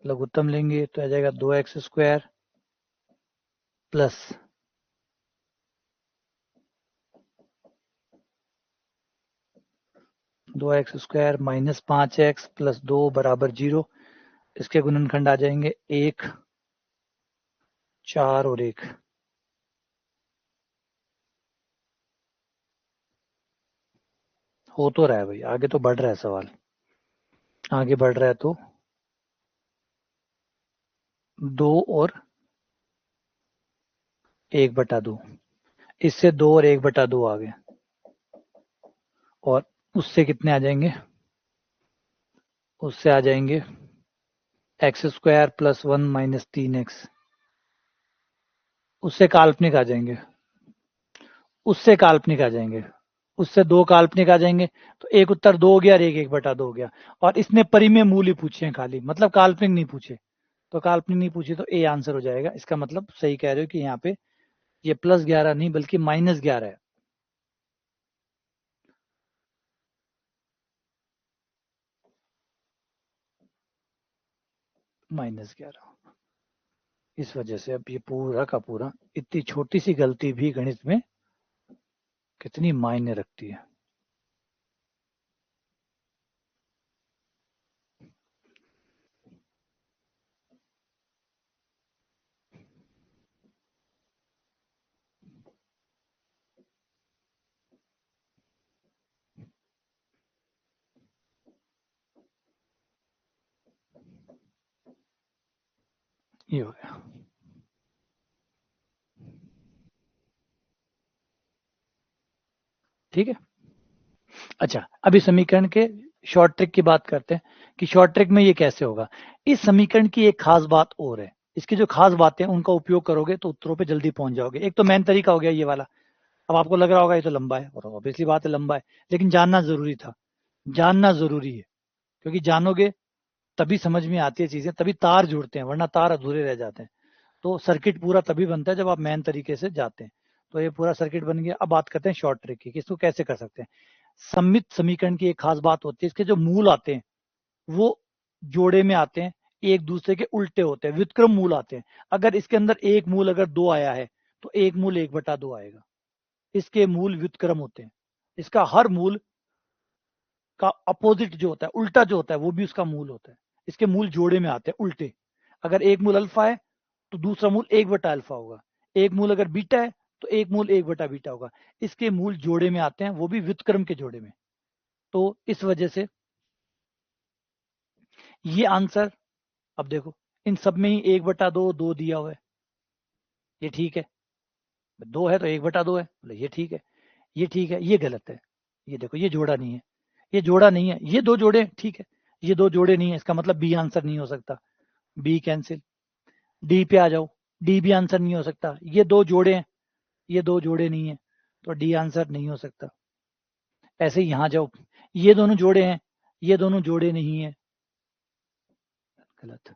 लघुत्तम लेंगे तो आ जाएगा 2x² plus 2x² minus 5x plus 2 बराबर 0। इसके गुणनखंड आ जाएंगे 1, 4 और 1। हो तो रहा है भाई, आगे तो बढ़ रहा है सवाल, आगे बढ़ रहा है। तो 2 और 1/2, इससे 2 और 1/2 आ गए, और उससे कितने आ जाएंगे, उससे आ जाएंगे x² प्लस 1 माइनस 3x। उससे काल्पनिक आ जाएंगे, उससे काल्पनिक आ जाएंगे, उससे 2 काल्पनिक आ जाएंगे, तो एक उत्तर 2 हो गया और एक 1/2 हो गया। और इसने परिमेय मूल्य पूछे हैं खाली, मतलब काल्पनिक नहीं पूछे, तो काल्पनिक नहीं पूछे तो ए आंसर हो जाएगा। इसका मतलब सही कह रहे हो कि यहाँ पे ये +11 नहीं बल्कि -11 है। -11, इस वजह से अब ये पूरा का पूरा, इतनी छोटी सी गलती भी गणित में कितनी मायने रखती है। ये हो गया, ठीक है। अच्छा, अभी समीकरण के शॉर्ट ट्रिक की बात करते हैं कि शॉर्ट ट्रिक में ये कैसे होगा। इस समीकरण की एक खास बात और है, इसकी जो खास बातें हैं उनका उपयोग करोगे तो उत्तरों पे जल्दी पहुंच जाओगे। एक तो मेन तरीका हो गया ये वाला। अब आपको लग रहा होगा ये तो लंबा है, और ऑब्वियसली बात है लंबा है, लेकिन जानना जरूरी था, जानना जरूरी है, क्योंकि जानोगे तभी समझ में आती है चीजें, तभी तार जुड़ते हैं, वरना तार अधूरे रह जाते हैं। तो सर्किट पूरा तभी बनता है जब आप मेन तरीके से जाते हैं। तो ये पूरा सर्किट बन गया। अब बात करते हैं शॉर्ट ट्रिक की कि इसको कैसे कर सकते हैं। सममित समीकरण की एक खास बात होती है, इसके जो मूल आते हैं वो जोड़े में आते हैं, एक दूसरे के उल्टे होते हैं, व्युत्क्रम मूल आते हैं। अगर इसके अंदर एक मूल अगर 2 आया है तो एक मूल 1/2 आएगा। इसके मूल व्युत्क्रम होते हैं, इसका हर मूल का अपोजिट जो होता है, उल्टा जो होता है, वो भी उसका मूल होता है। इसके मूल जोड़े में आते हैं उल्टे। अगर एक मूल अल्फा है तो दूसरा मूल 1/अल्फा होगा, एक मूल अगर बीटा है तो एक मूल 1/बीटा होगा। इसके मूल जोड़े में आते हैं, वो भी व्युत्क्रम के जोड़े में। तो इस वजह से ये आंसर, अब देखो इन सब में ही 1/2 2 दिया हुआ है, ये ठीक है। 2 है तो 1/2 है, बोले ये ठीक है, ये ठीक है, ये गलत है। ये देखो ये जोड़ा नहीं है, ये जोड़ा नहीं है, ये दो जोड़े ठीक है, ये दो जोड़े नहीं है, इसका मतलब बी आंसर नहीं हो सकता, बी कैंसिल। डी पे आ जाओ, डी भी आंसर नहीं हो सकता, ये दो जोड़े हैं, ये दो जोड़े नहीं है, तो डी आंसर नहीं हो सकता। ऐसे ही यहां जाओ, ये दोनों जोड़े हैं, ये दोनों जोड़े नहीं है, गलत।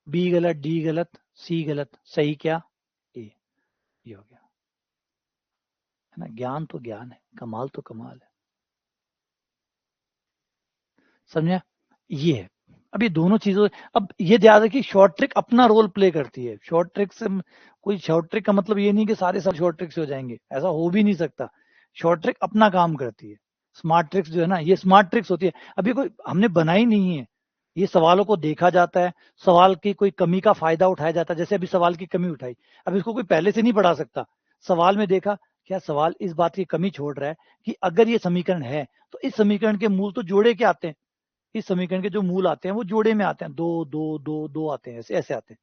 बी गलत, डी गलत, सी गलत, सही क्या, ए। ये हो गया, है ना। ज्ञान तो ज्ञान है, कमाल तो कमाल है, समझे। ये है। अब ये दोनों चीजों, अब ये याद है कि शॉर्ट ट्रिक अपना रोल प्ले करती है। शॉर्ट ट्रिक से कोई, शॉर्ट ट्रिक का मतलब ये नहीं कि सारे सब शॉर्ट ट्रिक से हो जाएंगे, ऐसा हो भी नहीं सकता। शॉर्ट ट्रिक अपना काम करती है। स्मार्ट ट्रिक्स जो है ना, ये स्मार्ट ट्रिक्स होती है, अभी कोई हमने बनाई नहीं है, ये सवालों को देखा जाता है, सवाल की कोई कमी का फायदा उठाया जाता है। जैसे अभी सवाल की कमी उठाई, अब इसको कोई पहले से नहीं पढ़ा सकता, सवाल में देखा क्या सवाल इस बात की कमी छोड़ रहा है कि अगर ये समीकरण है तो इस समीकरण के मूल तो जोड़े के आते हैं, इस समीकरण के जो मूल आते हैं वो जोड़े में आते हैं, दो दो दो दो आते हैं, ऐसे ऐसे आते हैं,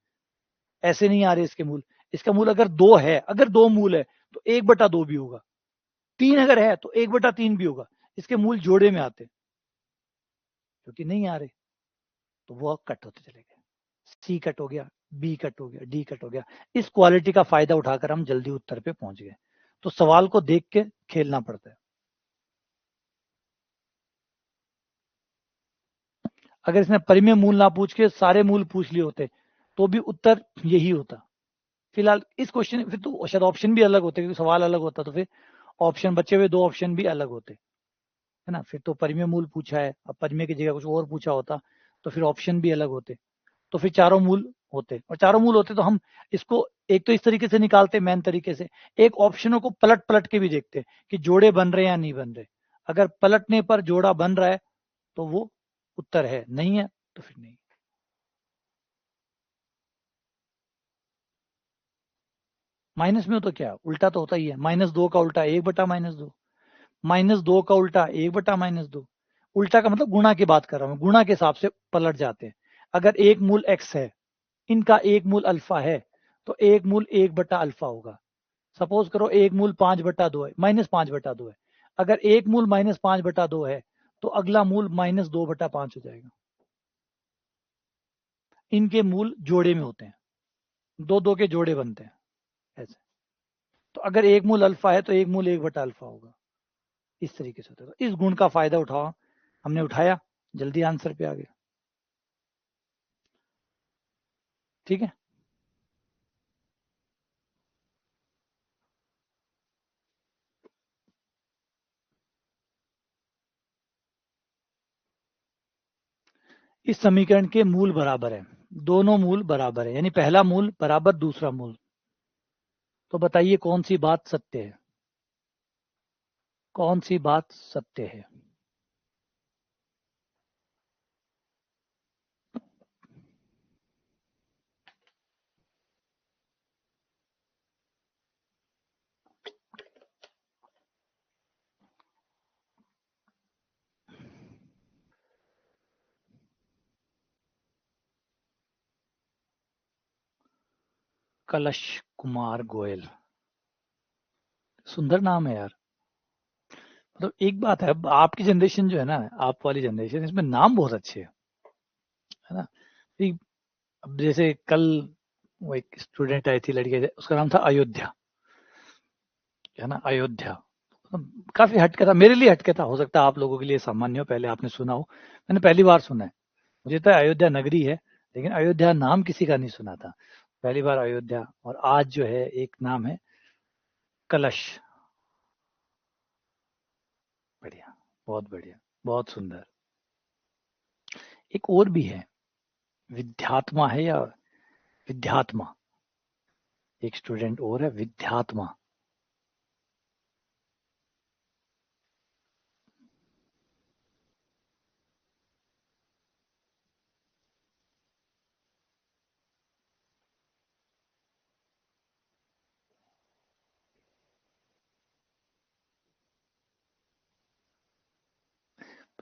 ऐसे नहीं आ रहे इसके मूल। इसका मूल अगर दो है, अगर दो मूल है तो 1/2 भी होगा, 3 अगर है तो 1/3 भी होगा, इसके मूल जोड़े में आते हैं, क्योंकि नहीं आ रहे तो वो कट होते चले गए, सी कट हो गया, बी कट हो गया, डी कट हो गया। इस क्वालिटी का फायदा उठाकर हम जल्दी उत्तर पे पहुंच गए। तो सवाल को देख के खेलना पड़ता है। अगर इसने परिमेय मूल ना पूछ के सारे मूल पूछ लिए होते तो भी उत्तर यही होता। फिलहाल इस क्वेश्चन फिर तो शायद ऑप्शन भी अलग होते, क्योंकि सवाल अलग होता तो फिर ऑप्शन बचे हुए 2 ऑप्शन भी अलग होते, है ना। फिर तो परिमेय मूल पूछा है, अब परिमेय की जगह कुछ और पूछा होता तो फिर ऑप्शन भी अलग होते, तो फिर चारों मूल होते, और चारों मूल होते तो हम इसको एक तो इस तरीके से निकालते मेन तरीके से, एक ऑप्शनों को पलट पलट के भी देखते कि जोड़े बन रहे हैं या नहीं बन रहे। अगर पलटने पर जोड़ा बन रहा है तो वो उत्तर है, नहीं है तो फिर नहीं। माइनस में हो तो क्या उल्टा तो होता ही है, -2 का उल्टा 1/-2, -2 का उल्टा 1/-2। उल्टा का मतलब गुणा की बात कर रहा हूं, गुणा के हिसाब से पलट जाते हैं। अगर एक मूल x है, इनका एक मूल अल्फा है, तो एक मूल 1/अल्फा होगा। सपोज करो एक मूल 5/2 है, -5/2 है। अगर एक मूल -5/2 है तो अगला मूल -2/5 हो जाएगा। इनके मूल जोड़े में होते हैं, दो दो के जोड़े बनते हैं ऐसे। तो अगर एक मूल अल्फा है तो एक मूल 1/अल्फा होगा, इस तरीके से होता है। तो इस गुण का फायदा उठाओ, हमने उठाया, जल्दी आंसर पे आ गया। ठीक है। इस समीकरण के मूल बराबर है, दोनों मूल बराबर है, यानी पहला मूल बराबर दूसरा मूल। तो बताइए कौन सी बात सत्य है, कौन सी बात सत्य है। कलश कुमार गोयल, सुंदर नाम है यार। मतलब एक बात है, अब आपकी जनरेशन जो है ना, आप वाली जनरेशन, इसमें नाम बहुत अच्छे है ना। अब जैसे कल वो एक स्टूडेंट आई थी, लड़की, उसका नाम था अयोध्या, है ना, अयोध्या। काफी हटके था, मेरे लिए हटके था, हो सकता है आप लोगों के लिए सामान्य हो, पहले आपने सुना हो, मैंने पहली बार सुना है। मुझे तो अयोध्या नगरी है, लेकिन अयोध्या नाम किसी का नहीं सुना था, पहली बार अयोध्या। और आज जो है एक नाम है कलश। बढ़िया, बहुत बढ़िया, बहुत सुंदर। एक और भी है, विद्यात्मा है या विद्यात्मा, एक स्टूडेंट और है विद्यात्मा।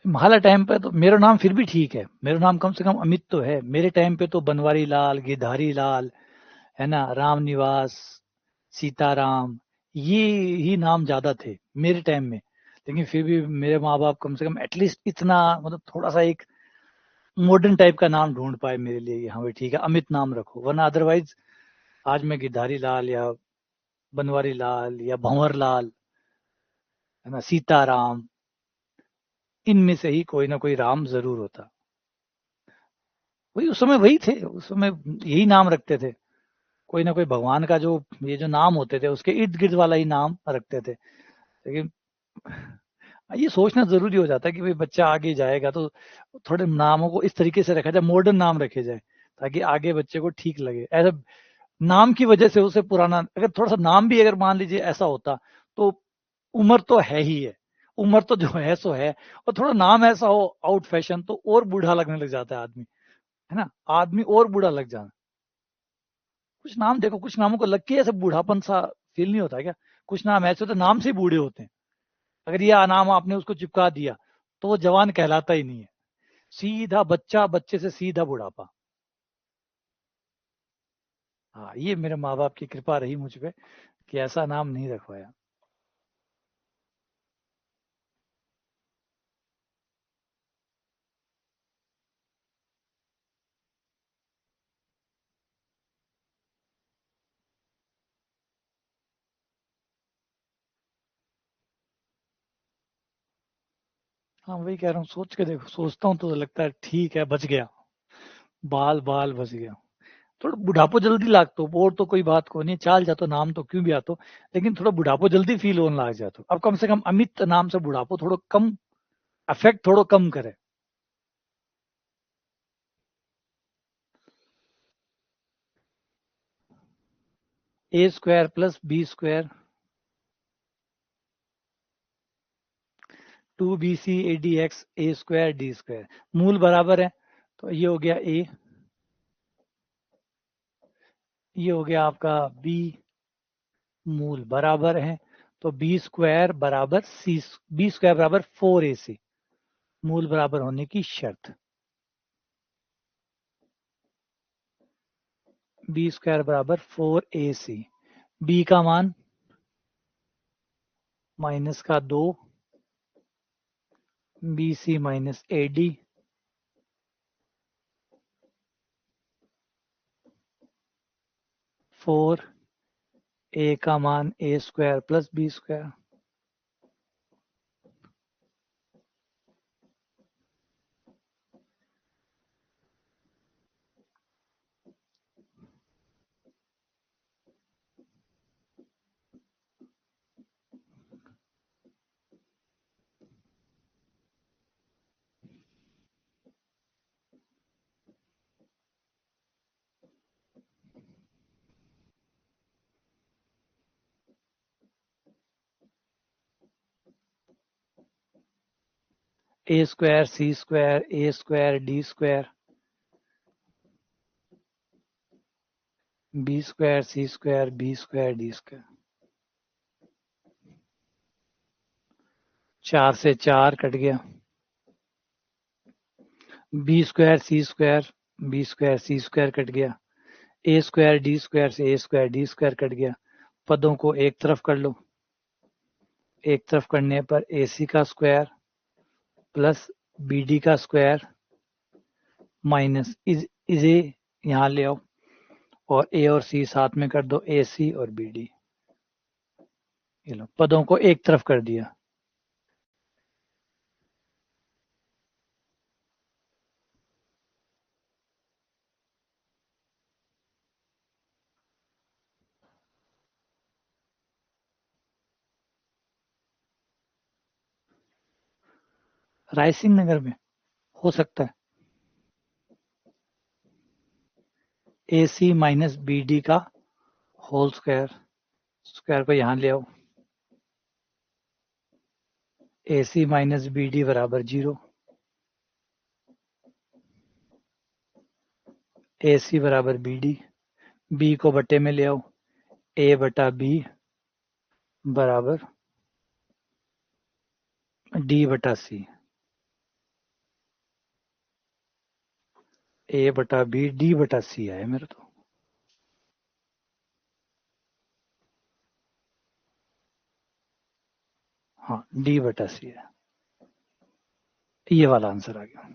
हमारा टाइम पे तो मेरा नाम फिर भी ठीक है, मेरा नाम कम से कम अमित तो है। मेरे टाइम पे तो बनवारी लाल, गिधारी लाल, है ना, राम निवास, सीताराम, ये ही नाम ज्यादा थे मेरे टाइम में। लेकिन फिर भी मेरे माँ बाप कम से कम एटलीस्ट इतना, मतलब थोड़ा सा एक मॉडर्न टाइप का नाम ढूंढ पाए मेरे लिए, हाँ भाई ठीक है अमित नाम रखो, वरना अदरवाइज आज मैं गिधारी लाल या बनवारी लाल या भंवर लाल, है ना, सीताराम, इनमें से ही कोई ना कोई राम जरूर होता। वही उस समय वही थे, उस समय यही नाम रखते थे, कोई ना कोई भगवान का जो ये जो नाम होते थे उसके इर्द गिर्द वाला ही नाम रखते थे। लेकिन ये सोचना जरूरी हो जाता है कि भाई बच्चा आगे जाएगा तो थोड़े नामों को इस तरीके से रखा जाए, मॉडर्न नाम रखे जाए, ताकि आगे बच्चे को ठीक लगे। ऐसा नाम की वजह से उसे पुराना, अगर थोड़ा सा नाम भी अगर मान लीजिए ऐसा होता तो उम्र तो है ही है, उम्र तो जो है सो है, और थोड़ा नाम ऐसा हो आउट फैशन तो और बूढ़ा लगने लग जाता है आदमी, है ना, आदमी और बूढ़ा लग जाना। कुछ नाम देखो, कुछ नामों को लग के ऐसे बूढ़ापन सा फील नहीं होता क्या? कुछ नाम ऐसे होते नाम से ही बूढ़े होते हैं। अगर ये नाम आपने उसको चिपका दिया तो वो जवान कहलाता ही नहीं है, सीधा बच्चा, बच्चे से सीधा बुढ़ापा। हाँ, ये मेरे माँ बाप की कृपा रही मुझ पे कि ऐसा नाम नहीं रखवाया। हाँ, वही कह रहा हूँ, सोच के देखो, सोचता हूँ तो लगता है ठीक है, बच गया, बाल बाल बच गया। थोड़ा बुढ़ापो जल्दी लागतो, और तो कोई बात को नहीं, चाल जातो नाम तो क्यों भी आतो, लेकिन थोड़ा बुढ़ापो जल्दी फील होने लग जातो। अब कम से कम अमित नाम से बुढ़ापो थोड़ो कम, अफेक्ट थोड़ो कम करे। A square plus B square, 2bc ADX A square D square, मूल बराबर है, तो ये हो गया ए, ये हो गया आपका बी, मूल बराबर है, तो बी स्क्वायर बराबर सी, बी स्क्वायर बराबर 4ac, मूल बराबर होने की शर्त। बी स्क्वायर बराबर 4ac, बी का मान माइनस का 2, B C minus A D, 4 A का मान A square plus B square. A square C square A square D square, B square C square B square D square. 4 से 4 cut गया, B square C square B square C square cut गया, A square D square से A square D square cut गया। पदों को एक तरफ कर लो, एक तरफ करने पर ए सी का स्क्वायर प्लस बी डी का स्क्वायर माइनस इज ए, यहाँ ले आओ, और ए और सी साथ में कर दो, ए सी और बी डी। ये लो, पदों को एक तरफ कर दिया। रायसिंह नगर में हो सकता है, ए सी माइनस बी डी का होल स्क्वायर, स्क्वायर को यहां ले आओ, ए सी माइनस बी डी बराबर 0, ए सी बराबर बी डी, बी को बटे में ले आओ, ए बटा बी बराबर डी बटा सी, ए बटा बी डी बटा सी आया मेरे तो। हाँ, डी बटा सी है, ये वाला आंसर आ गया,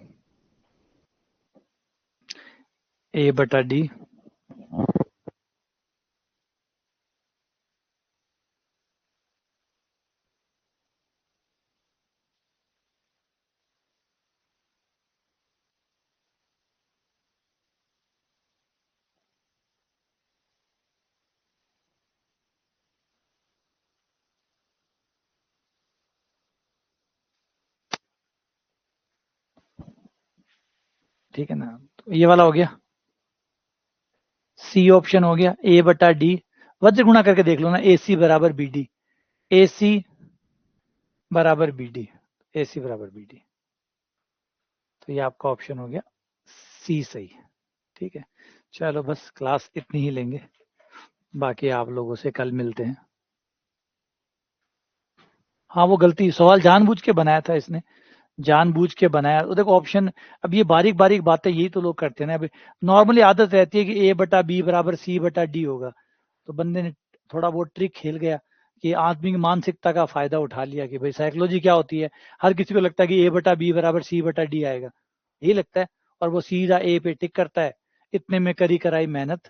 ए बटा डी। ठीक है ना, तो ये वाला हो गया, सी ऑप्शन हो गया, ए बटा डी, वज्र गुणा करके देख लो ना, ए सी बराबर बी डी, ए सी बराबर बी डी, ए सी बराबर बी डी। तो ये आपका ऑप्शन हो गया सी सही। ठीक है, चलो बस क्लास इतनी ही लेंगे, बाकी आप लोगों से कल मिलते हैं। हाँ वो गलती, सवाल जानबूझ के बनाया था इसने, जानबूझ के बनाया। तो देखो ऑप्शन, अब ये बारीक बारीक बातें यही तो लोग करते हैं ना। अभी नॉर्मली आदत रहती है कि ए बटा बी बराबर सी बटा डी होगा, तो बंदे ने थोड़ा बहुत ट्रिक खेल गया कि आदमी की मानसिकता का फायदा उठा लिया कि भाई साइकोलॉजी क्या होती है, हर किसी को लगता है कि ए बटा बी बराबर सी बटा डी आएगा, यही लगता है, और वो सीधा ए पे टिक करता है। इतने में करी कराई मेहनत,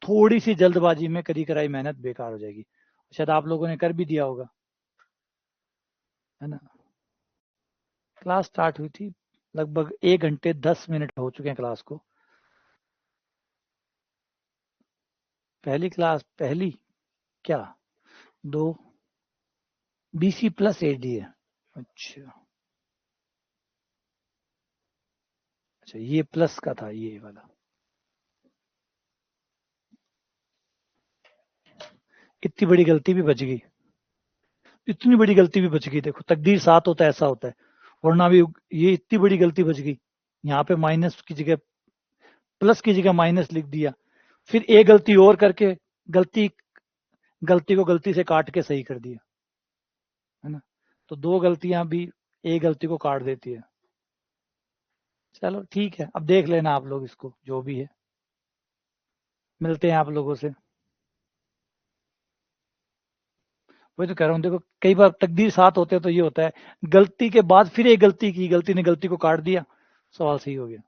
थोड़ी सी जल्दबाजी में करी कराई मेहनत बेकार हो जाएगी। शायद आप लोगों ने कर भी दिया होगा, है ना। क्लास स्टार्ट हुई थी लगभग 1 घंटे 10 मिनट हो चुके हैं क्लास को। पहली क्लास, पहली क्या, 2 बीसी प्लस एडी है। अच्छा अच्छा, ये प्लस का था ये वाला। इतनी बड़ी गलती भी बच गई, इतनी बड़ी गलती भी बच गई। देखो तकदीर साथ होता है ऐसा होता है, वरना भी ये इतनी बड़ी गलती बच गई। यहाँ पे माइनस की जगह, प्लस की जगह माइनस लिख दिया, फिर एक गलती और करके गलती, गलती को गलती से काट के सही कर दिया, है ना। तो 2 गलतियां भी एक गलती को काट देती है। चलो ठीक है, अब देख लेना आप लोग इसको, जो भी है मिलते हैं आप लोगों से। वही तो कह रहा हूँ, देखो कई बार तकदीर साथ होते हैं तो ये होता है, गलती के बाद फिर एक गलती की, गलती ने गलती को काट दिया, सवाल सही हो गया।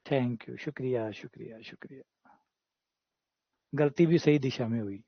थैंक यू, शुक्रिया शुक्रिया शुक्रिया। गलती भी सही दिशा में हुई।